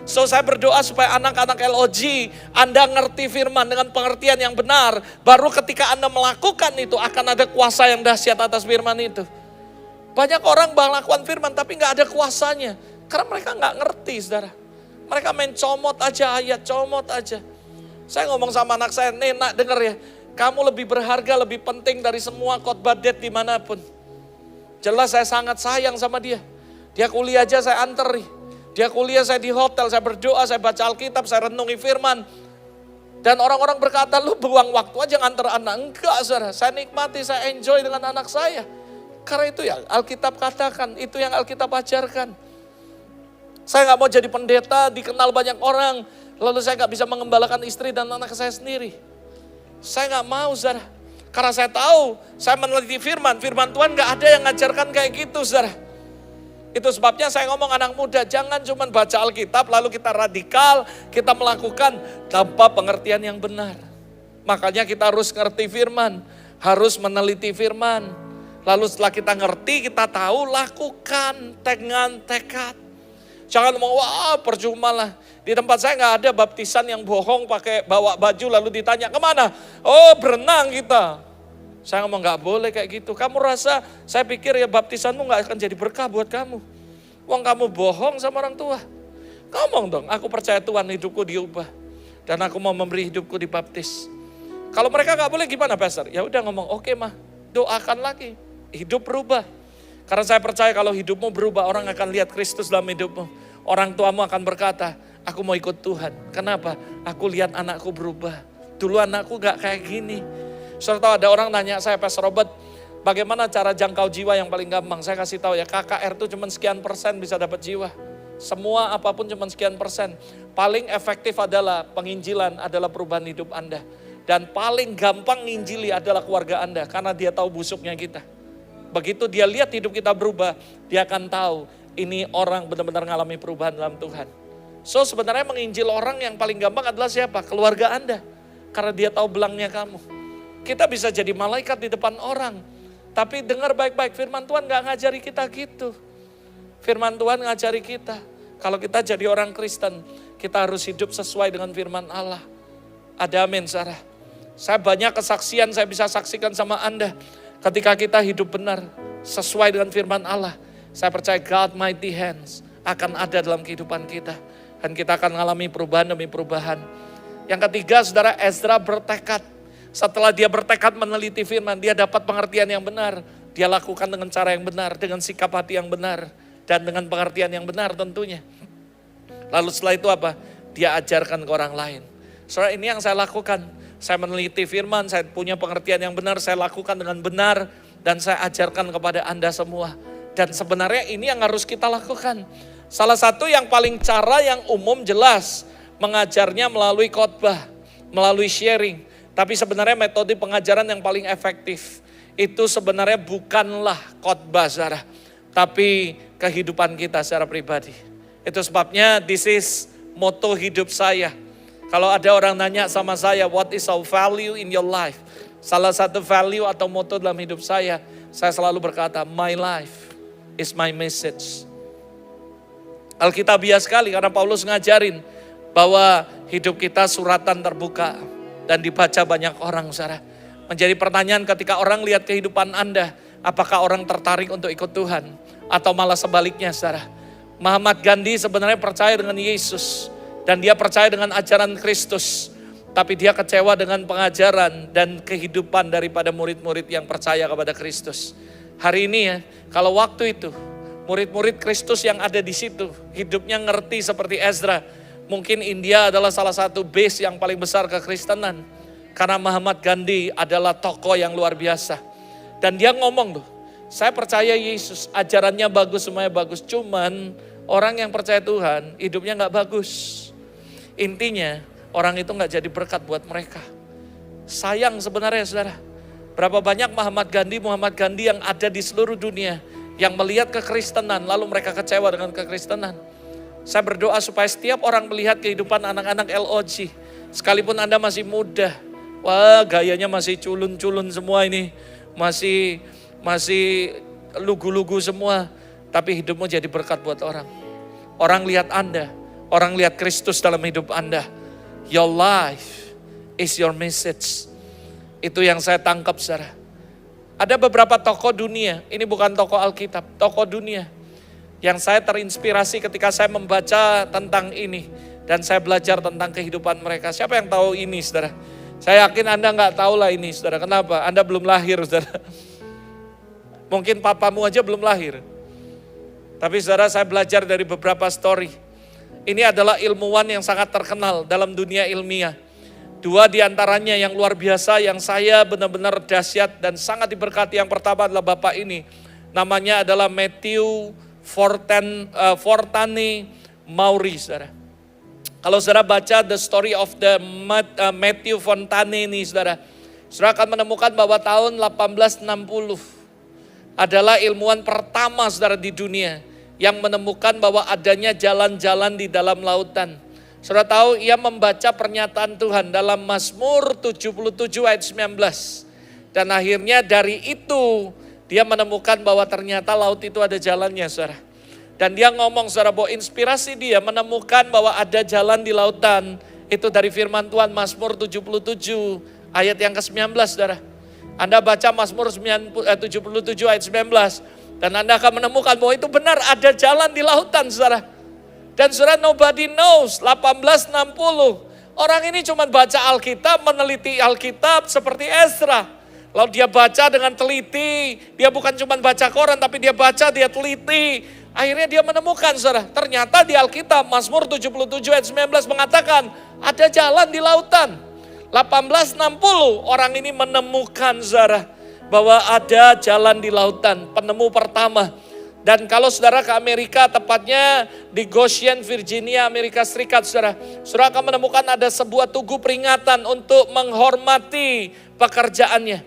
So saya berdoa supaya anak-anak LOG, Anda ngerti firman dengan pengertian yang benar. Baru ketika Anda melakukan itu akan ada kuasa yang dahsyat atas firman itu. Banyak orang melakukan firman tapi gak ada kuasanya. Karena mereka gak ngerti, saudara. Mereka main comot aja ayat, comot aja. Saya ngomong sama anak saya, "Nih nak denger ya, kamu lebih berharga, lebih penting dari semua khotbah date dimanapun." Jelas saya sangat sayang sama dia. Dia kuliah aja saya anteri. Dia kuliah saya di hotel, saya berdoa, saya baca Alkitab, saya renungi firman. Dan orang-orang berkata, "Lu buang waktu aja nganter anak." Enggak, saudara. Saya nikmati, saya enjoy dengan anak saya. Karena itu yang Alkitab katakan, itu yang Alkitab ajarkan. Saya gak mau jadi pendeta, dikenal banyak orang, lalu saya gak bisa mengembalakan istri dan anak saya sendiri. Saya gak mau, saudara. Karena saya tahu, saya meneliti firman Tuhan gak ada yang ngajarkan kayak gitu, saudara. Itu sebabnya saya ngomong anak muda, jangan cuma baca Alkitab, lalu kita radikal, kita melakukan tanpa pengertian yang benar. Makanya kita harus ngerti firman, harus meneliti firman. Lalu setelah kita ngerti, kita tahu, lakukan dengan tekad. Jangan ngomong, wah percuma lah. Di tempat saya gak ada baptisan yang bohong pakai bawa baju lalu ditanya kemana? Oh berenang kita. Saya ngomong gak boleh kayak gitu. Kamu rasa, saya pikir ya baptisanmu gak akan jadi berkah buat kamu. Wong kamu bohong sama orang tua. Ngomong dong, aku percaya Tuhan hidupku diubah. Dan aku mau memberi hidupku dibaptis. Kalau mereka gak boleh gimana pastor? Ya udah ngomong, oke mah, doakan lagi. Hidup berubah. Karena saya percaya kalau hidupmu berubah, orang akan lihat Kristus dalam hidupmu. Orang tuamu akan berkata, aku mau ikut Tuhan. Kenapa? Aku lihat anakku berubah. Dulu anakku gak kayak gini. Saudara tahu ada orang nanya saya, Pastor Robert, bagaimana cara jangkau jiwa yang paling gampang? Saya kasih tahu ya, KKR itu cuma sekian persen bisa dapat jiwa. Semua apapun cuma sekian persen. Paling efektif adalah penginjilan, adalah perubahan hidup Anda. Dan paling gampang nginjili adalah keluarga Anda, karena dia tahu busuknya kita. Begitu dia lihat hidup kita berubah, dia akan tahu ini orang benar-benar mengalami perubahan dalam Tuhan. So sebenarnya menginjil orang yang paling gampang adalah siapa? Keluarga Anda. Karena dia tahu belangnya kamu. Kita bisa jadi malaikat di depan orang. Tapi dengar baik-baik, firman Tuhan gak ngajari kita gitu. Firman Tuhan ngajari kita. Kalau kita jadi orang Kristen, kita harus hidup sesuai dengan firman Allah. Ada amin, Sarah. Saya banyak kesaksian saya bisa saksikan sama Anda. Ketika kita hidup benar, sesuai dengan firman Allah, saya percaya God mighty hands akan ada dalam kehidupan kita. Dan kita akan mengalami perubahan demi perubahan. Yang ketiga, saudara, Ezra bertekad. Setelah dia bertekad meneliti firman, dia dapat pengertian yang benar. Dia lakukan dengan cara yang benar, dengan sikap hati yang benar. Dan dengan pengertian yang benar tentunya. Lalu setelah itu apa? Dia ajarkan ke orang lain. Saudara, ini yang saya lakukan. Saya meneliti firman, saya punya pengertian yang benar, saya lakukan dengan benar, dan saya ajarkan kepada Anda semua. Dan sebenarnya ini yang harus kita lakukan. Salah satu yang paling cara yang umum jelas, mengajarnya melalui khotbah, melalui sharing. Tapi sebenarnya metode pengajaran yang paling efektif, itu sebenarnya bukanlah khotbah, saudara, tapi kehidupan kita secara pribadi. Itu sebabnya this is moto hidup saya. Kalau ada orang nanya sama saya, what is our value in your life? Salah satu value atau moto dalam hidup saya selalu berkata, my life is my message. Alkitabiah sekali karena Paulus ngajarin bahwa hidup kita suratan terbuka dan dibaca banyak orang, saudara. Menjadi pertanyaan ketika orang lihat kehidupan Anda, apakah orang tertarik untuk ikut Tuhan? Atau malah sebaliknya, saudara. Muhammad Gandhi sebenarnya percaya dengan Yesus. Dan dia percaya dengan ajaran Kristus. Tapi dia kecewa dengan pengajaran dan kehidupan daripada murid-murid yang percaya kepada Kristus. Hari ini ya, kalau waktu itu murid-murid Kristus yang ada di situ hidupnya ngerti seperti Ezra, mungkin India adalah salah satu base yang paling besar kekristenan. Karena Muhammad Gandhi adalah tokoh yang luar biasa. Dan dia ngomong tuh, saya percaya Yesus, ajarannya bagus, semuanya bagus. Cuman orang yang percaya Tuhan hidupnya gak bagus. Intinya orang itu gak jadi berkat buat mereka. Sayang sebenarnya saudara. Berapa banyak Muhammad Gandhi yang ada di seluruh dunia yang melihat kekristenan lalu mereka kecewa dengan kekristenan. Saya berdoa supaya setiap orang melihat kehidupan anak-anak LOG, sekalipun Anda masih muda, wah gayanya masih culun-culun semua ini, masih lugu-lugu semua, tapi hidupmu jadi berkat buat orang. Orang lihat Anda, orang lihat Kristus dalam hidup Anda. Your life is your message. Itu yang saya tangkap saudara. Ada beberapa tokoh dunia, ini bukan tokoh Alkitab, tokoh dunia yang saya terinspirasi ketika saya membaca tentang ini dan saya belajar tentang kehidupan mereka. Siapa yang tahu ini saudara? Saya yakin Anda nggak tahu lah ini saudara. Kenapa? Anda belum lahir saudara. Mungkin papamu aja belum lahir. Tapi saudara, saya belajar dari beberapa story. Ini adalah ilmuwan yang sangat terkenal dalam dunia ilmiah. Dua di antaranya yang luar biasa, yang saya benar-benar dahsyat dan sangat diberkati. Yang pertama adalah bapak ini. Namanya adalah Matthew Fortani Maury, saudara. Kalau saudara baca The Story of the Matthew Fontane ini, saudara akan menemukan bahwa tahun 1860 adalah ilmuwan pertama saudara di dunia yang menemukan bahwa adanya jalan-jalan di dalam lautan. Saudara tahu ia membaca pernyataan Tuhan dalam Mazmur 77 ayat 19. Dan akhirnya dari itu dia menemukan bahwa ternyata laut itu ada jalannya saudara. Dan dia ngomong saudara bahwa inspirasi dia menemukan bahwa ada jalan di lautan. Itu dari firman Tuhan Mazmur 77 ayat yang ke-19 saudara. Anda baca Mazmur 77 ayat 19. Dan Anda akan menemukan bahwa itu benar ada jalan di lautan saudara. Dan saudara, nobody knows, 1860. Orang ini cuma baca Alkitab, meneliti Alkitab seperti Ezra. Lalu dia baca dengan teliti, dia bukan cuma baca koran tapi dia baca, dia teliti. Akhirnya dia menemukan saudara, ternyata di Alkitab Mazmur 77 ayat 19 mengatakan ada jalan di lautan. 1860 orang ini menemukan saudara bahwa ada jalan di lautan, penemu pertama. Dan kalau saudara ke Amerika, tepatnya di Goshen, Virginia, Amerika Serikat, saudara akan menemukan ada sebuah tugu peringatan untuk menghormati pekerjaannya.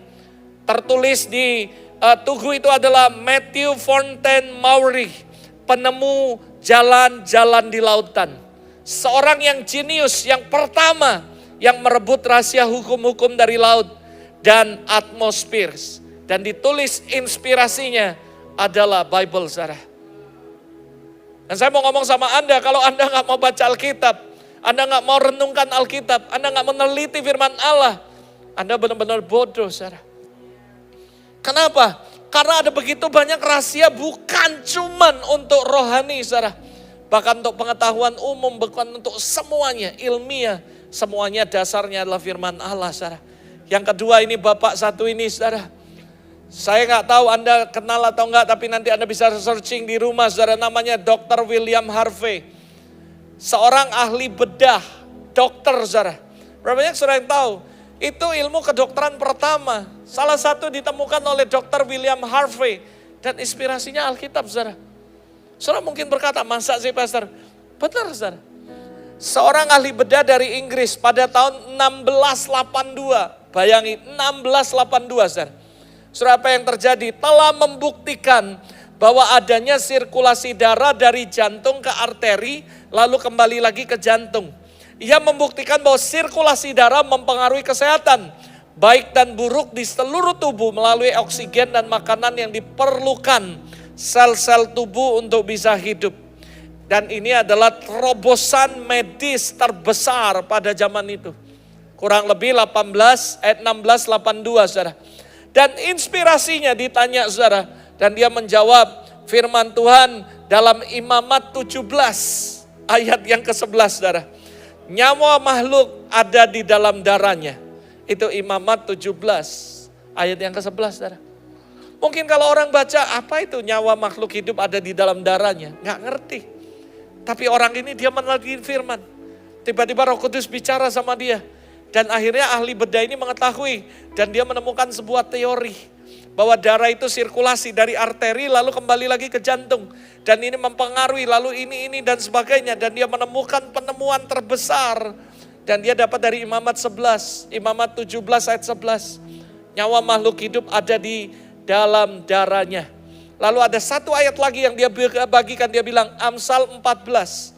Tertulis di tugu itu adalah Matthew Fontaine Maury, penemu jalan-jalan di lautan. Seorang yang jenius, yang pertama yang merebut rahasia hukum-hukum dari laut dan atmosfer. Dan ditulis inspirasinya adalah Bible saudara. Dan saya mau ngomong sama Anda, kalau Anda gak mau baca Alkitab, Anda gak mau renungkan Alkitab, Anda gak meneliti firman Allah, Anda benar-benar bodoh saudara. Kenapa? Karena ada begitu banyak rahasia bukan cuman untuk rohani saudara. Bahkan untuk pengetahuan umum, bukan untuk semuanya, ilmiah. Semuanya dasarnya adalah firman Allah saudara. Yang kedua ini bapak satu ini saudara. Saya nggak tahu Anda kenal atau enggak, tapi nanti Anda bisa searching di rumah saudara, namanya Dr. William Harvey. Seorang ahli bedah, dokter saudara. Berapa banyak saudara yang tahu? Itu ilmu kedokteran pertama. Salah satu ditemukan oleh Dr. William Harvey. Dan inspirasinya Alkitab saudara. Saudara mungkin berkata, masa sih pastor? Benar saudara. Seorang ahli bedah dari Inggris pada tahun 1682. Bayangin 1682 saudara. Saudara, apa yang terjadi? Telah membuktikan bahwa adanya sirkulasi darah dari jantung ke arteri, lalu kembali lagi ke jantung. Ia membuktikan bahwa sirkulasi darah mempengaruhi kesehatan, baik dan buruk di seluruh tubuh melalui oksigen dan makanan yang diperlukan sel-sel tubuh untuk bisa hidup. Dan ini adalah terobosan medis terbesar pada zaman itu. Kurang lebih 1682 saudara. Dan inspirasinya ditanya saudara, dan dia menjawab, firman Tuhan dalam Imamat 17 ayat yang ke-11 saudara. Nyawa makhluk ada di dalam darahnya. Itu Imamat 17 ayat yang ke-11 saudara. Mungkin kalau orang baca apa itu nyawa makhluk hidup ada di dalam darahnya. Nggak ngerti. Tapi orang ini dia meneliti firman. Tiba-tiba Roh Kudus bicara sama dia. Dan akhirnya ahli bedah ini mengetahui. Dan dia menemukan sebuah teori. Bahwa darah itu sirkulasi dari arteri lalu kembali lagi ke jantung. Dan ini mempengaruhi lalu ini dan sebagainya. Dan dia menemukan penemuan terbesar. Dan dia dapat dari Imamat 11. Imamat 17 ayat 11. Nyawa makhluk hidup ada di dalam darahnya. Lalu ada satu ayat lagi yang dia bagikan. Dia bilang Amsal 14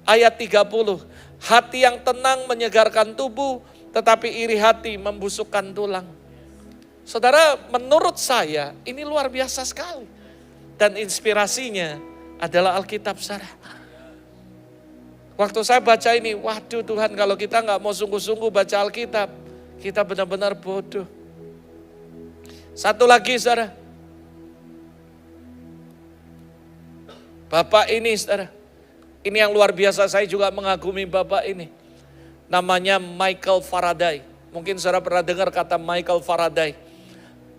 ayat 30. Hati yang tenang menyegarkan tubuh. Tetapi iri hati membusukkan tulang. Saudara, menurut saya ini luar biasa sekali. Dan inspirasinya adalah Alkitab, saudara. Waktu saya baca ini, waduh Tuhan, kalau kita gak mau sungguh-sungguh baca Alkitab, kita benar-benar bodoh. Satu lagi, saudara. Bapak ini, saudara. Ini yang luar biasa, saya juga mengagumi Bapak ini. Namanya Michael Faraday. Mungkin saudara pernah dengar kata Michael Faraday.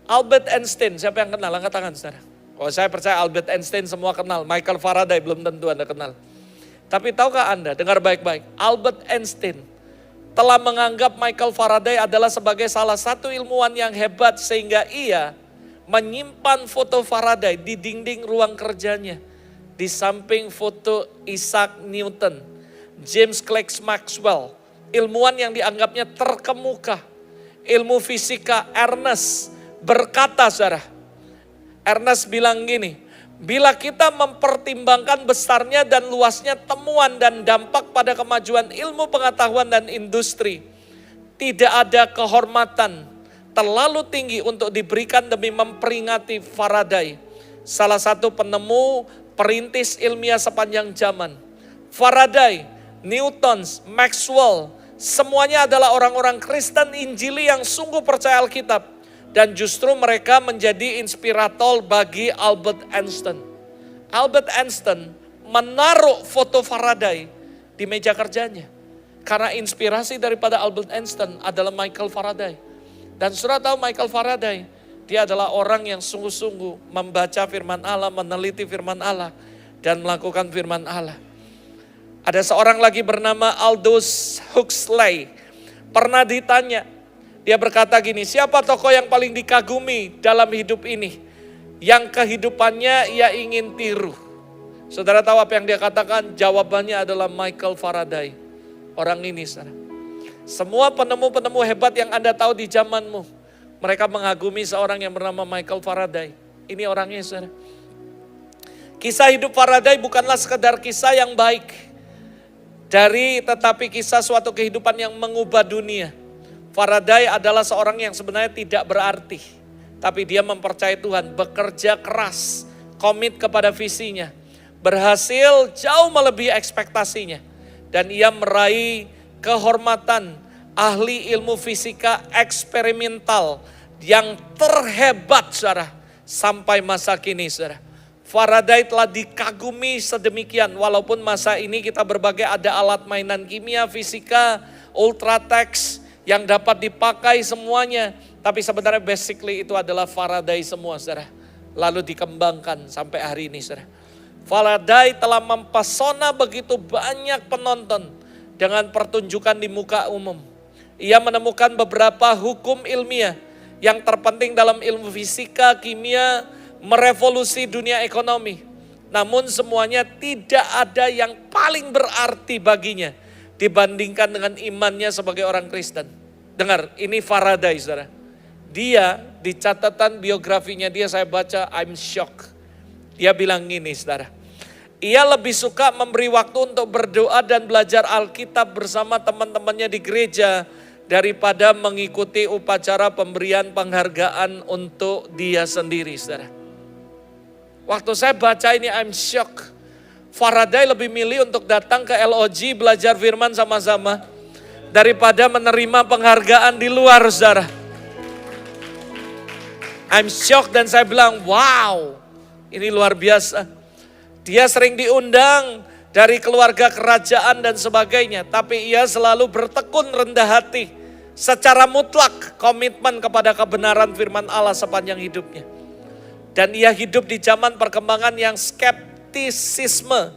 Albert Einstein, siapa yang kenal? Angkat tangan, saudara. Kalau saya percaya Albert Einstein semua kenal. Michael Faraday belum tentu Anda kenal. Tapi tahukah Anda, dengar baik-baik. Albert Einstein telah menganggap Michael Faraday adalah sebagai salah satu ilmuwan yang hebat. Sehingga ia menyimpan foto Faraday di dinding ruang kerjanya. Di samping foto Isaac Newton, James Clerk Maxwell. Ilmuwan yang dianggapnya terkemuka. Ilmu fisika Ernest berkata, saudara. Ernest bilang gini, bila kita mempertimbangkan besarnya dan luasnya temuan dan dampak pada kemajuan ilmu pengetahuan dan industri, tidak ada kehormatan terlalu tinggi untuk diberikan demi memperingati Faraday, salah satu penemu perintis ilmiah sepanjang zaman. Faraday, Newton, Maxwell, semuanya adalah orang-orang Kristen Injili yang sungguh percaya Alkitab. Dan justru mereka menjadi inspirator bagi Albert Einstein. Albert Einstein menaruh foto Faraday di meja kerjanya. Karena inspirasi daripada Albert Einstein adalah Michael Faraday. Dan saudara tahu Michael Faraday, dia adalah orang yang sungguh-sungguh membaca firman Allah, meneliti firman Allah, dan melakukan firman Allah. Ada seorang lagi bernama Aldous Huxley. Pernah ditanya, dia berkata gini, siapa tokoh yang paling dikagumi dalam hidup ini? Yang kehidupannya ia ingin tiru. Saudara tahu apa yang dia katakan? Jawabannya adalah Michael Faraday. Orang ini, saudara. Semua penemu-penemu hebat yang Anda tahu di zamanmu, mereka mengagumi seorang yang bernama Michael Faraday. Ini orangnya, saudara. Kisah hidup Faraday bukanlah sekedar kisah yang baik. Tetapi kisah suatu kehidupan yang mengubah dunia. Faraday adalah seorang yang sebenarnya tidak berarti. Tapi dia mempercayai Tuhan, bekerja keras, komit kepada visinya. Berhasil jauh melebihi ekspektasinya. Dan ia meraih kehormatan ahli ilmu fisika eksperimental yang terhebat, saudara. Sampai masa kini, saudara. Faraday telah dikagumi sedemikian. Walaupun masa ini kita berbagai ada alat mainan kimia, fisika, ultratext yang dapat dipakai semuanya. Tapi sebenarnya basically itu adalah Faraday semua, saudara. Lalu dikembangkan sampai hari ini, saudara. Faraday telah mempesona begitu banyak penonton dengan pertunjukan di muka umum. Ia menemukan beberapa hukum ilmiah yang terpenting dalam ilmu fisika, kimia, merevolusi dunia ekonomi. Namun semuanya tidak ada yang paling berarti baginya dibandingkan dengan imannya sebagai orang Kristen. Dengar, ini Faraday, saudara. Dia di catatan biografinya dia saya baca, I'm shocked. Dia bilang gini, saudara. Ia lebih suka memberi waktu untuk berdoa dan belajar Alkitab bersama teman-temannya di gereja daripada mengikuti upacara pemberian penghargaan untuk dia sendiri, saudara. Waktu saya baca ini I'm shocked. Faraday lebih milih untuk datang ke LOG belajar firman sama-sama daripada menerima penghargaan di luar, saudara. I'm shocked dan saya bilang, wow, Ini luar biasa. Dia sering diundang dari keluarga kerajaan dan sebagainya. Tapi ia selalu bertekun rendah hati. Secara mutlak komitmen kepada kebenaran firman Allah sepanjang hidupnya. Dan ia hidup di zaman perkembangan yang skeptisisme.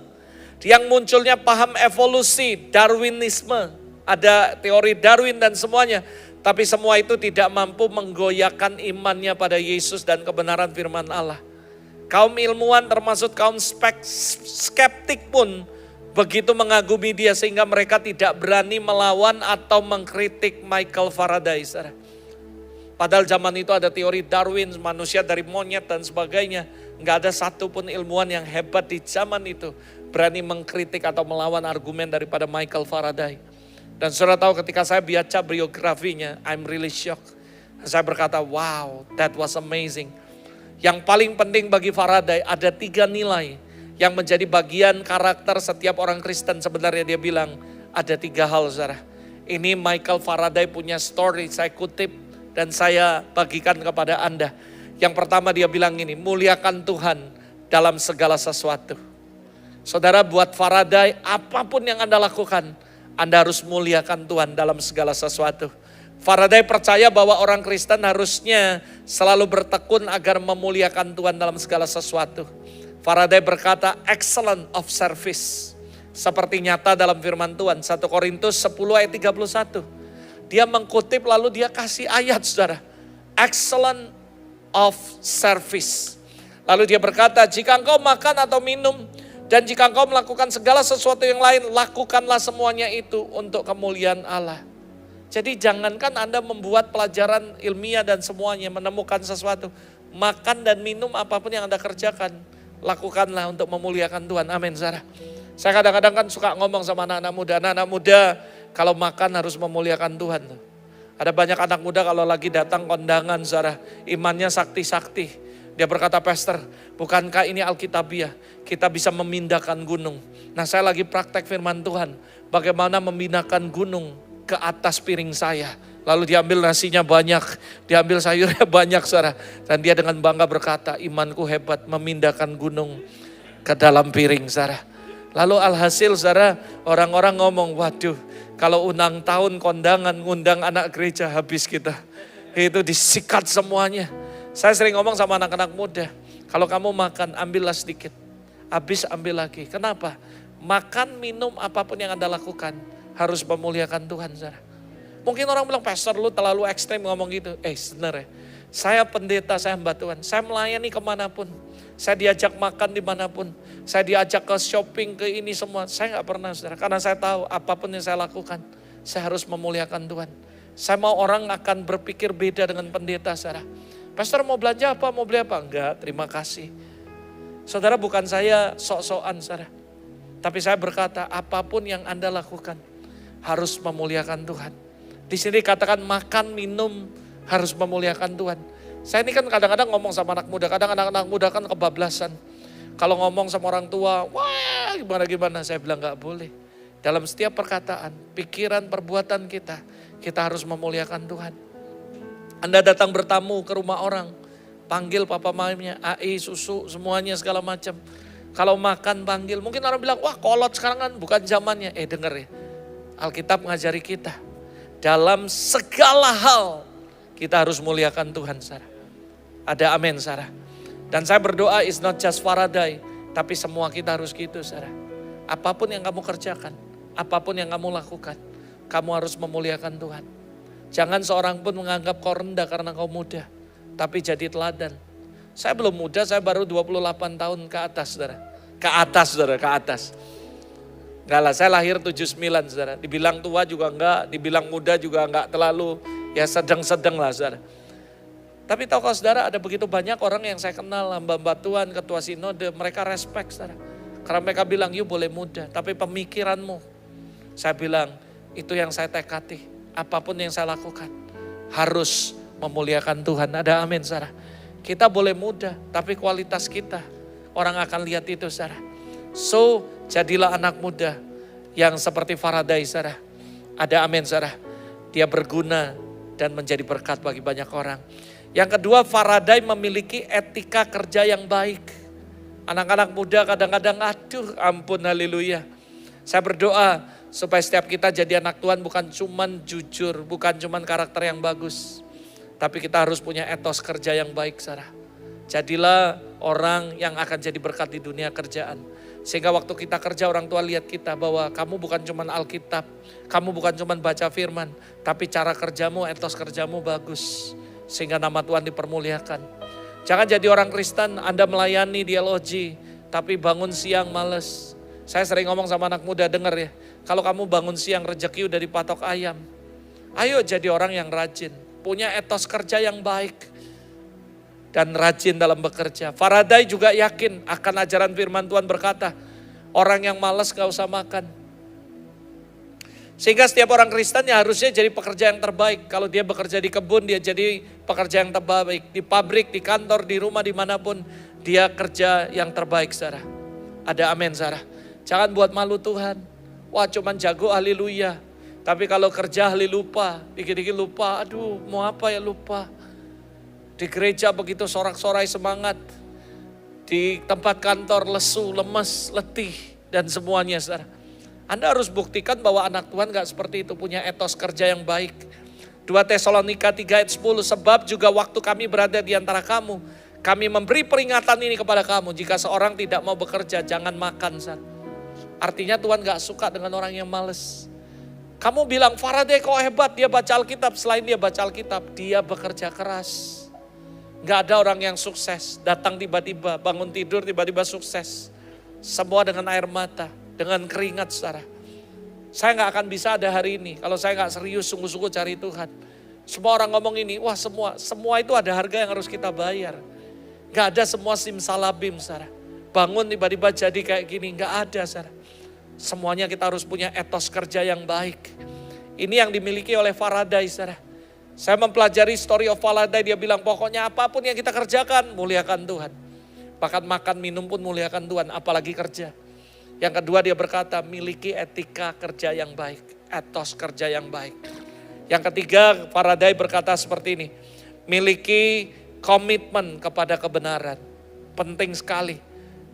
Yang munculnya paham evolusi, Darwinisme. Ada teori Darwin dan semuanya. Tapi semua itu tidak mampu menggoyahkan imannya pada Yesus dan kebenaran firman Allah. Kaum ilmuwan termasuk kaum skeptik pun begitu mengagumi dia sehingga mereka tidak berani melawan atau mengkritik Michael Faraday. Saudara. Padahal zaman itu ada teori Darwin, manusia dari monyet dan sebagainya. Enggak ada satupun ilmuwan yang hebat di zaman itu berani mengkritik atau melawan argumen daripada Michael Faraday. Dan saudara tahu ketika saya baca biografinya, I'm really shocked. Saya berkata, wow, that was amazing. Yang paling penting bagi Faraday ada 3 nilai yang menjadi bagian karakter setiap orang Kristen. Sebenarnya dia bilang ada 3 hal, saudara. Ini Michael Faraday punya story, saya kutip dan saya bagikan kepada Anda. Yang pertama dia bilang ini, muliakan Tuhan dalam segala sesuatu. Saudara, buat Faraday apapun yang Anda lakukan, Anda harus muliakan Tuhan dalam segala sesuatu. Faraday percaya bahwa orang Kristen harusnya selalu bertekun agar memuliakan Tuhan dalam segala sesuatu. Faraday berkata, excellent of service. Seperti nyata dalam firman Tuhan, 1 Korintus 10 ayat 31. Dia mengkutip lalu dia kasih ayat, saudara. Excellent of service. Lalu dia berkata, jika engkau makan atau minum, dan jika engkau melakukan segala sesuatu yang lain, lakukanlah semuanya itu untuk kemuliaan Allah. Jadi jangankan Anda membuat pelajaran ilmiah dan semuanya, menemukan sesuatu. Makan dan minum apapun yang Anda kerjakan, lakukanlah untuk memuliakan Tuhan. Amin, saudara. Saya kadang-kadang kan suka ngomong sama anak-anak muda. Anak-anak muda kalau makan harus memuliakan Tuhan. Ada banyak anak muda kalau lagi datang kondangan, saudara, imannya sakti-sakti. Dia berkata, Pastor, bukankah ini Alkitabiah? Kita bisa memindahkan gunung. Nah, saya lagi praktek firman Tuhan. Bagaimana memindahkan gunung ke atas piring saya. Lalu diambil nasinya banyak, diambil sayurnya banyak, saudara. Dan dia dengan bangga berkata, imanku hebat memindahkan gunung ke dalam piring, saudara. Lalu alhasil, saudara, orang-orang ngomong, waduh, kalau ulang tahun kondangan, ngundang anak gereja, habis kita. Itu disikat semuanya. Saya sering ngomong sama anak-anak muda, kalau kamu makan, ambillah sedikit. Habis ambil lagi. Kenapa? Makan, minum, apapun yang Anda lakukan, harus memuliakan Tuhan, saudara. Mungkin orang bilang, Pastor lu terlalu ekstrem ngomong gitu. Sebenarnya, saya pendeta, saya hamba Tuhan. Saya melayani kemanapun. Saya diajak makan dimanapun. Saya diajak ke shopping, ke ini semua. Saya gak pernah, saudara. Karena saya tahu apapun yang saya lakukan, saya harus memuliakan Tuhan. Saya mau orang akan berpikir beda dengan pendeta, saudara. Pastor mau belanja apa, mau beli apa? Enggak, terima kasih. Saudara, bukan saya sok-sokan, saudara. Tapi saya berkata, apapun yang Anda lakukan, harus memuliakan Tuhan. Di sini katakan makan, minum, harus memuliakan Tuhan. Saya ini kan kadang-kadang ngomong sama anak muda, kadang anak-anak muda kan kebablasan. Kalau ngomong sama orang tua, wah gimana-gimana, saya bilang gak boleh. Dalam setiap perkataan, pikiran, perbuatan kita harus memuliakan Tuhan. Anda datang bertamu ke rumah orang, panggil papa mamanya, AI, susu, semuanya segala macam. Kalau makan panggil, mungkin orang bilang, wah kolot sekarang kan bukan zamannya. Denger ya, Alkitab mengajari kita, dalam segala hal kita harus muliakan Tuhan, saudara. Ada amin, saudara. Dan saya berdoa is not just Faraday, tapi semua kita harus gitu, saudara. Apapun yang kamu kerjakan, apapun yang kamu lakukan, kamu harus memuliakan Tuhan. Jangan seorang pun menganggap kau rendah karena kau muda, tapi jadi teladan. Saya belum muda, saya baru 28 tahun ke atas, saudara. Ke atas, saudara, ke atas. Enggak lah, saya lahir 79, saudara. Dibilang tua juga enggak, dibilang muda juga enggak terlalu, ya sedang-sedang lah, saudara. Tapi tahu kalau saudara, ada begitu banyak orang yang saya kenal, hamba-hamba Tuhan, ketua sinode, mereka respect, saudara. Karena mereka bilang, you boleh muda, tapi pemikiranmu. Saya bilang, itu yang saya tekati. Apapun yang saya lakukan, harus memuliakan Tuhan. Ada amin, saudara. Kita boleh muda, tapi kualitas kita, orang akan lihat itu, saudara. So, jadilah anak muda yang seperti Faraday, saudara. Ada amin, saudara. Dia berguna dan menjadi berkat bagi banyak orang. Yang kedua, Faraday memiliki etika kerja yang baik. Anak-anak muda kadang-kadang aduh ampun haleluya. Saya berdoa supaya setiap kita jadi anak Tuhan bukan cuman jujur, bukan cuman karakter yang bagus. Tapi kita harus punya etos kerja yang baik, Sarah. Jadilah orang yang akan jadi berkat di dunia kerjaan. Sehingga waktu kita kerja orang tua lihat kita bahwa kamu bukan cuman Alkitab, kamu bukan cuman baca firman, tapi cara kerjamu, etos kerjamu bagus. Sehingga nama Tuhan dipermuliakan. Jangan jadi orang Kristen, Anda melayani di LOG, tapi bangun siang males. Saya sering ngomong sama anak muda, denger ya. Kalau kamu bangun siang rezeki udah dipatok ayam. Ayo jadi orang yang rajin. Punya etos kerja yang baik. Dan rajin dalam bekerja. Faraday juga yakin akan ajaran firman Tuhan berkata, orang yang malas gak usah makan. Sehingga setiap orang Kristen ya harusnya jadi pekerja yang terbaik. Kalau dia bekerja di kebun, dia jadi pekerja yang terbaik. Di pabrik, di kantor, di rumah, dimanapun. Dia kerja yang terbaik, Sarah. Ada amin, Sarah. Jangan buat malu Tuhan. Wah cuman jago haleluya. Tapi kalau kerja ahli lupa. Dikit-dikit lupa, aduh mau apa ya lupa. Di gereja begitu sorak-sorai semangat. Di tempat kantor lesu, lemes, letih. Dan semuanya, Sarah. Anda harus buktikan bahwa anak Tuhan gak seperti itu, punya etos kerja yang baik. 2 Tesalonika 3 ayat 10, sebab juga waktu kami berada di antara kamu, kami memberi peringatan ini kepada kamu, jika seorang tidak mau bekerja, jangan makan. Artinya Tuhan gak suka dengan orang yang males. Kamu bilang, Faraday kok hebat, dia baca Alkitab. Selain dia baca Alkitab, dia bekerja keras. Gak ada orang yang sukses, datang tiba-tiba, bangun tidur tiba-tiba sukses. Semua dengan air mata. Dengan keringat, saudara. Saya gak akan bisa ada hari ini kalau saya gak serius sungguh-sungguh cari Tuhan. Semua orang ngomong ini, wah semua itu ada harga yang harus kita bayar. Gak ada semua simsalabim, saudara. Bangun tiba-tiba jadi kayak gini, gak ada, saudara. Semuanya kita harus punya etos kerja yang baik. Ini yang dimiliki oleh Faraday, saudara. Saya mempelajari story of Faraday, dia bilang pokoknya apapun yang kita kerjakan, muliakan Tuhan. Bahkan makan minum pun muliakan Tuhan, apalagi kerja. Yang kedua dia berkata, miliki etika kerja yang baik, etos kerja yang baik. Yang ketiga Faraday berkata seperti ini, miliki komitmen kepada kebenaran. Penting sekali.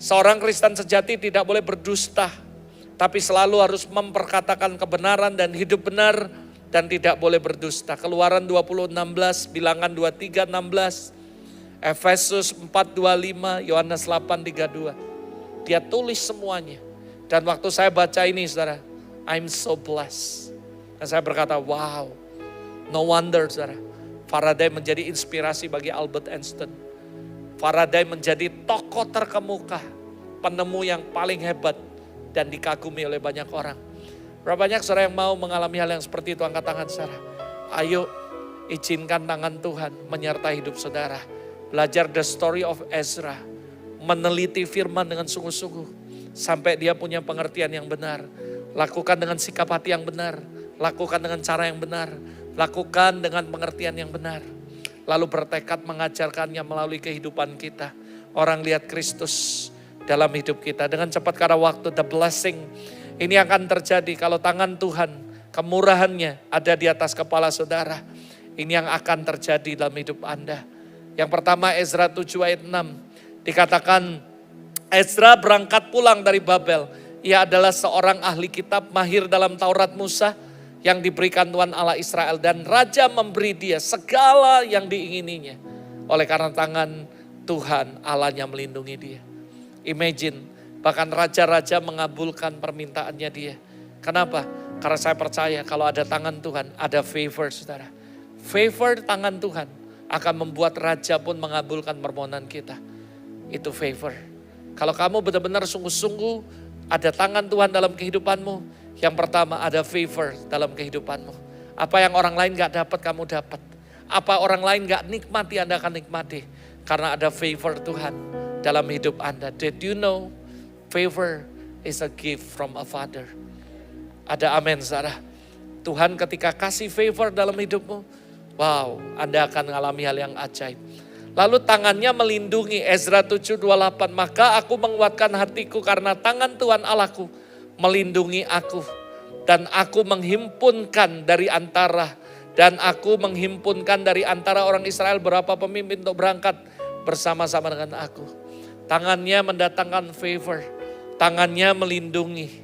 Seorang Kristen sejati tidak boleh berdusta, tapi selalu harus memperkatakan kebenaran dan hidup benar dan tidak boleh berdusta. Keluaran 20:16, Bilangan 23:16, Efesus 4:25, Yohanes 8:32. Dia tulis semuanya. Dan waktu saya baca ini, saudara, I'm so blessed. Dan saya berkata, wow, no wonder, saudara. Faraday menjadi inspirasi bagi Albert Einstein. Faraday menjadi tokoh terkemuka, penemu yang paling hebat dan dikagumi oleh banyak orang. Berapa banyak saudara yang mau mengalami hal yang seperti itu, angkat tangan saudara. Ayo, izinkan tangan Tuhan menyertai hidup saudara. Belajar the story of Ezra, meneliti firman dengan sungguh-sungguh. Sampai dia punya pengertian yang benar. Lakukan dengan sikap hati yang benar. Lakukan dengan cara yang benar. Lakukan dengan pengertian yang benar. Lalu bertekad mengajarkannya melalui kehidupan kita. Orang lihat Kristus dalam hidup kita. Dengan cepat karena waktu, the blessing. Ini akan terjadi kalau tangan Tuhan, kemurahannya ada di atas kepala saudara. Ini yang akan terjadi dalam hidup Anda. Yang pertama Ezra 7 ayat 6. Dikatakan Ezra berangkat pulang dari Babel. Ia adalah seorang ahli kitab mahir dalam Taurat Musa yang diberikan Tuhan Allah Israel. Dan Raja memberi dia segala yang diingininya. Oleh karena tangan Tuhan Allahnya melindungi dia. Imagine, bahkan raja-raja mengabulkan permintaannya dia. Kenapa? Karena saya percaya kalau ada tangan Tuhan, ada favor saudara. Favor tangan Tuhan akan membuat raja pun mengabulkan permohonan kita. Itu favor. Kalau kamu benar-benar sungguh-sungguh ada tangan Tuhan dalam kehidupanmu, yang pertama ada favor dalam kehidupanmu. Apa yang orang lain gak dapat, kamu dapat. Apa orang lain gak nikmati, Anda akan nikmati. Karena ada favor Tuhan dalam hidup Anda. Did you know favor is a gift from a father? Ada amin, saudara. Tuhan ketika kasih favor dalam hidupmu, wow, Anda akan mengalami hal yang ajaib. Lalu tangannya melindungi, Ezra 7:28. Maka aku menguatkan hatiku karena tangan Tuhan Allahku melindungi aku. Dan aku menghimpunkan dari antara orang Israel berapa pemimpin untuk berangkat bersama-sama dengan aku. Tangannya mendatangkan favor, tangannya melindungi,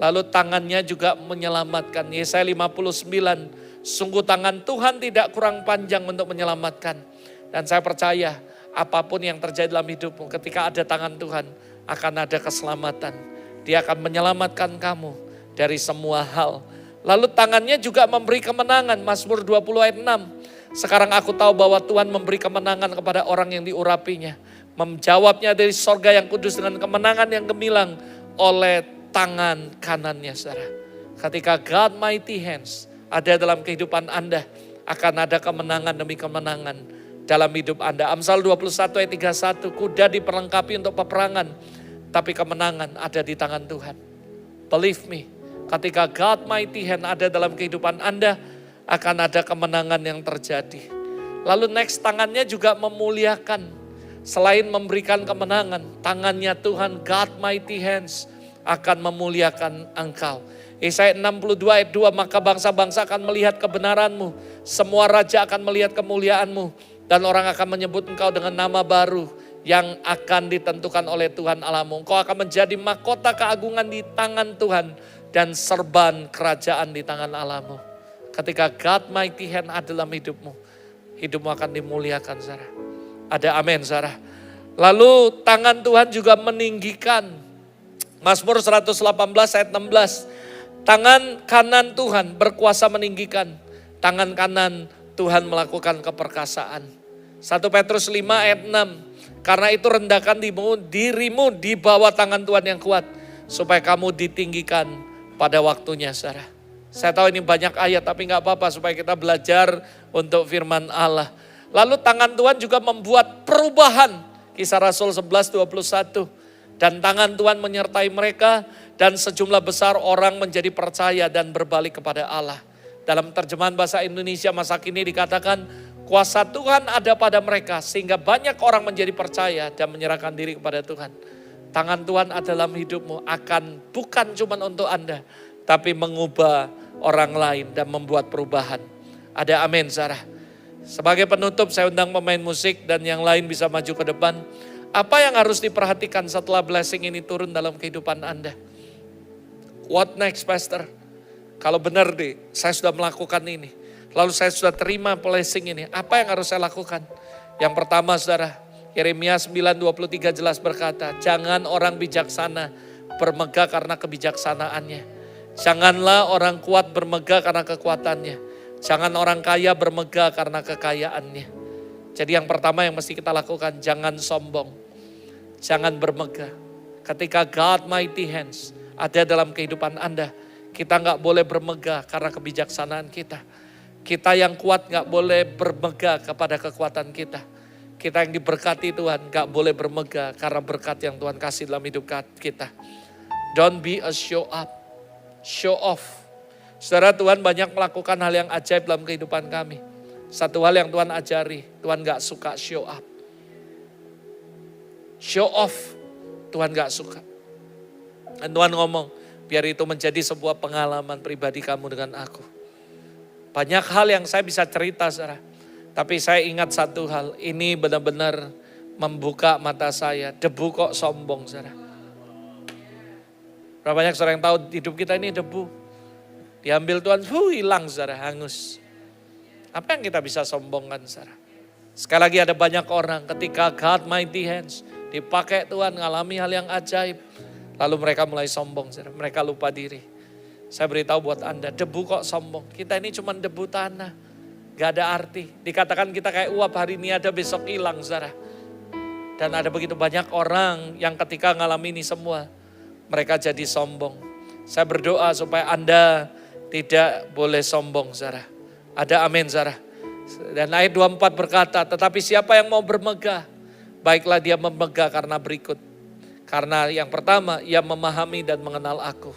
lalu tangannya juga menyelamatkan. Yesaya 59, sungguh tangan Tuhan tidak kurang panjang untuk menyelamatkan. Dan saya percaya apapun yang terjadi dalam hidupmu, ketika ada tangan Tuhan akan ada keselamatan. Dia akan menyelamatkan kamu dari semua hal. Lalu tangannya juga memberi kemenangan. Mazmur 20 ayat 6. Sekarang aku tahu bahwa Tuhan memberi kemenangan kepada orang yang diurapinya. Menjawabnya dari sorga yang kudus dengan kemenangan yang gemilang oleh tangan kanannya, saudara. Ketika God mighty hands ada dalam kehidupan Anda, akan ada kemenangan demi kemenangan dalam hidup Anda. Amsal 21 ayat 31, kuda diperlengkapi untuk peperangan, tapi kemenangan ada di tangan Tuhan. Believe me, ketika God mighty hand ada dalam kehidupan Anda, akan ada kemenangan yang terjadi. Lalu next, tangannya juga memuliakan. Selain memberikan kemenangan, tangannya Tuhan, God mighty hands, akan memuliakan engkau. Yesaya 62 ayat 2, maka bangsa-bangsa akan melihat kebenaranmu, semua raja akan melihat kemuliaanmu, dan orang akan menyebut engkau dengan nama baru yang akan ditentukan oleh Tuhan Allahmu. Engkau akan menjadi mahkota keagungan di tangan Tuhan dan serban kerajaan di tangan Allahmu. Ketika God mighty hand ada dalam hidupmu, hidupmu akan dimuliakan, saudara. Ada amin, saudara. Lalu tangan Tuhan juga meninggikan. Mazmur 118 ayat 16. Tangan kanan Tuhan berkuasa meninggikan. Tangan kanan Tuhan melakukan keperkasaan. 1 Petrus 5 ayat 6. Karena itu rendahkan dirimu di bawah tangan Tuhan yang kuat, supaya kamu ditinggikan pada waktunya, saudara. Saya tahu ini banyak ayat, tapi gak apa-apa supaya kita belajar untuk firman Allah. Lalu tangan Tuhan juga membuat perubahan. Kisah Rasul 11:21. Dan tangan Tuhan menyertai mereka dan sejumlah besar orang menjadi percaya dan berbalik kepada Allah. Dalam terjemahan bahasa Indonesia masa kini dikatakan, kuasa Tuhan ada pada mereka sehingga banyak orang menjadi percaya dan menyerahkan diri kepada Tuhan. Tangan Tuhan ada dalam hidupmu akan bukan cuma untuk Anda, tapi mengubah orang lain dan membuat perubahan. Ada amin, saudara. Sebagai penutup saya undang pemain musik dan yang lain bisa maju ke depan. Apa yang harus diperhatikan setelah blessing ini turun dalam kehidupan Anda? What next, Pastor? Kalau benar deh, saya sudah melakukan ini. Lalu saya sudah terima blessing ini. Apa yang harus saya lakukan? Yang pertama, saudara, Yeremia 9:23 jelas berkata, jangan orang bijaksana bermegah karena kebijaksanaannya. Janganlah orang kuat bermegah karena kekuatannya. Jangan orang kaya bermegah karena kekayaannya. Jadi yang pertama yang mesti kita lakukan, jangan sombong. Jangan bermegah. Ketika God mighty hands ada dalam kehidupan Anda, kita gak boleh bermegah karena kebijaksanaan kita. Kita yang kuat gak boleh bermegah kepada kekuatan kita. Kita yang diberkati Tuhan gak boleh bermegah karena berkat yang Tuhan kasih dalam hidup kita. Don't be a show up, show off. Saudara, Tuhan banyak melakukan hal yang ajaib dalam kehidupan kami. Satu hal yang Tuhan ajari, Tuhan gak suka show up. Show off, Tuhan gak suka. Dan Tuhan ngomong, biar itu menjadi sebuah pengalaman pribadi kamu dengan aku. Banyak hal yang saya bisa cerita, saudara. Tapi saya ingat satu hal, ini benar-benar membuka mata saya. Debu kok sombong, saudara. Berapa banyak saudara yang tahu hidup kita ini debu. Diambil Tuhan, hilang, saudara, hangus. Apa yang kita bisa sombongkan, saudara? Sekali lagi ada banyak orang ketika God mighty hands dipakai Tuhan ngalami hal yang ajaib. Lalu mereka mulai sombong, saudara. Mereka lupa diri. Saya beritahu buat Anda, debu kok sombong. Kita ini cuma debu tanah. Gak ada arti. Dikatakan kita kayak uap, hari ini ada, besok hilang, saudara. Dan ada begitu banyak orang yang ketika ngalami ini semua, mereka jadi sombong. Saya berdoa supaya Anda tidak boleh sombong, saudara. Ada amin, saudara. Dan ayat 24 berkata, tetapi siapa yang mau bermegah, baiklah dia memegah karena berikut. Karena yang pertama, ia memahami dan mengenal aku.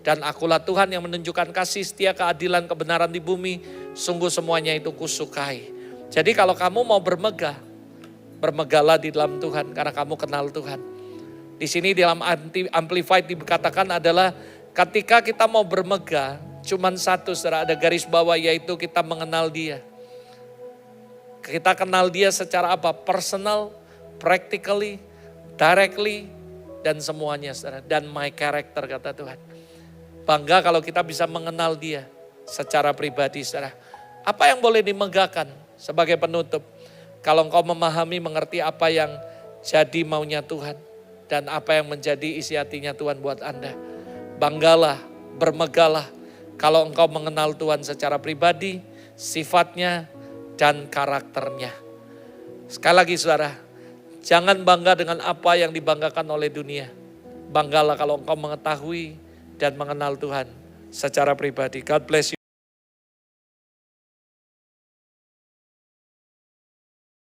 Dan akulah Tuhan yang menunjukkan kasih setia, keadilan, kebenaran di bumi. Sungguh semuanya itu kusukai. Jadi kalau kamu mau bermegah, bermegahlah di dalam Tuhan karena kamu kenal Tuhan. Di sini dalam Amplified dikatakan adalah ketika kita mau bermegah, cuman satu, saudara, ada garis bawah, yaitu kita mengenal Dia. Kita kenal Dia secara apa? Personal, practically, directly dan semuanya saudara. Dan my character kata Tuhan. Bangga kalau kita bisa mengenal dia secara pribadi saudara. Apa yang boleh dimegahkan sebagai penutup? Kalau engkau memahami, mengerti apa yang jadi maunya Tuhan. Dan apa yang menjadi isi hatinya Tuhan buat Anda. Banggalah, bermegahlah kalau engkau mengenal Tuhan secara pribadi, sifatnya dan karakternya. Sekali lagi saudara, jangan bangga dengan apa yang dibanggakan oleh dunia. Banggalah kalau engkau mengetahui dan mengenal Tuhan secara pribadi. God bless you.